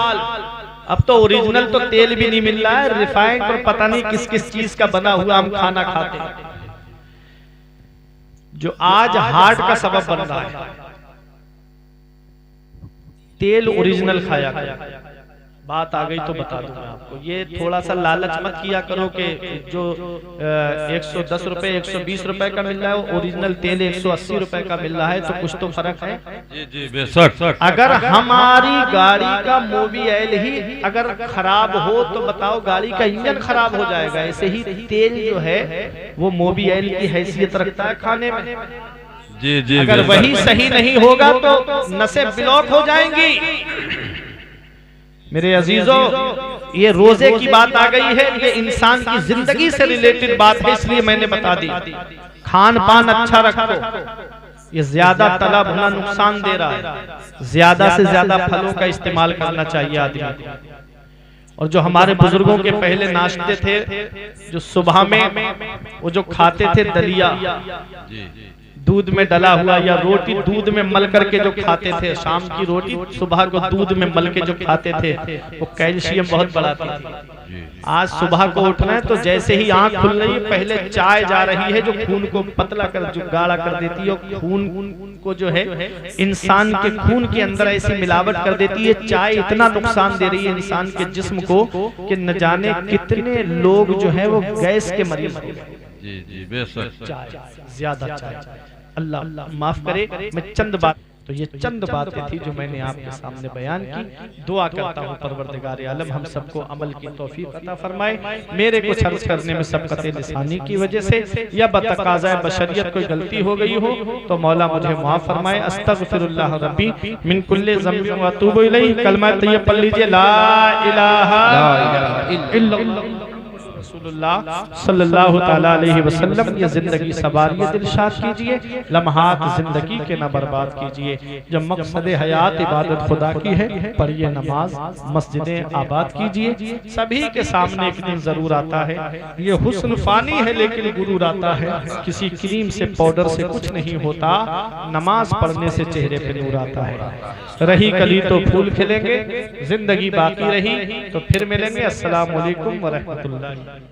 अब तो ओरिजिनल तो तेल भी नहीं मिल रहा है, रिफाइंड और पता नहीं किस किस चीज का बना हुआ हम खाना खाते हैं, जो आज हार्ट का सबब बन रहा है। तेल ओरिजिनल खाया करो। बात आ गई तो बता दूं मैं आपको, ये थोड़ा सा लालच मत किया करो कि जो 110 रुपए 120 रुपए का मिल रहा है ओरिजिनल तेल 180 रुपए का मिल रहा है, तो कुछ तो फर्क है। जी जी बेशक। अगर हमारी गाड़ी का मोबिल ही अगर खराब हो तो बताओ गाड़ी का इंजन खराब हो जाएगा। ऐसे ही तेल जो है वो मोबिल की हैसियत रखता है खाने में। जी जी, अगर वही सही नहीं होगा तो नसें ब्लॉक हो जाएंगी। मेरे अजीजों, ये रोजे की बात आ गई है, ये इंसान की जिंदगी से रिलेटेड बात है, इसलिए मैंने बता दी। खान पान अच्छा रखो। ये ज्यादा तला भुना नुकसान दे रहा है। ज्यादा से ज्यादा फलों का इस्तेमाल करना चाहिए आदमी। और जो हमारे बुजुर्गों के पहले नाश्ते थे, जो सुबह में वो जो खाते थे दलिया, दूध में डला हुआ, या रोटी दूध में मल करके जो खाते थे, शाम की रोटी सुबह को दूध में मल के जो खाते थे, वो कैल्शियम बहुत बढ़ाती थी। आज सुबह को उठना है तो जैसे ही आंख खुल रही है पहले चाय जा रही है जो खून को पतला कर, जो गाढ़ा कर देती है, खून को जो है इंसान के खून के अंदर ऐसी मिलावट कर देती है। चाय इतना नुकसान दे रही है इंसान के जिस्म को कि न जाने कितने लोग जो है वो गैस के मरीज हो गए। जी जी बेशक। ज्यादा चाय, अल्लाह माफ करे। मैं चंद बात, तो ये चंद बातें थी जो मैंने आपके सामने बयान की। दुआ करता हूँ परवरदिगार आलम हम सबको अमल की तौफीक अता फरमाए। मेरे को अर्ज करने में सबकते लिसानी की वजह से या बतकाज़ाए बशरियत कोई गलती हो गई हो तो मौला मुझे माफ फरमाए। अस्तगफिरुल्लाह रब्बी मिन कुल्लि ज़ंबिन व अतूबु इलैहि। कलमा तैयब पढ़ लीजिए, ला इलाहा इल्लल्लाह रसूलुल्लाह सल्लल्लाहु तआला अलैहि वसल्लम। ये जिंदगी सवारिए दिलशाद कीजिए, लम्हात जिंदगी के न बर्बाद कीजिए। जब मकसद हयात इबादत खुदा की है, पढ़िए नमाज, मस्जिदें आबाद कीजिए। सभी के सामने एक दिन जरूर आता है, ये हुस्न फानी है लेकिन गुरूर आता है। किसी क्रीम से पाउडर से कुछ नहीं होता, नमाज पढ़ने से चेहरे पे नूर आता है। रही कली तो फूल खिलेंगे, जिंदगी बाकी रही तो फिर मिलेंगे। अस्सलाम वालेकुम व रहमतुल्लाह।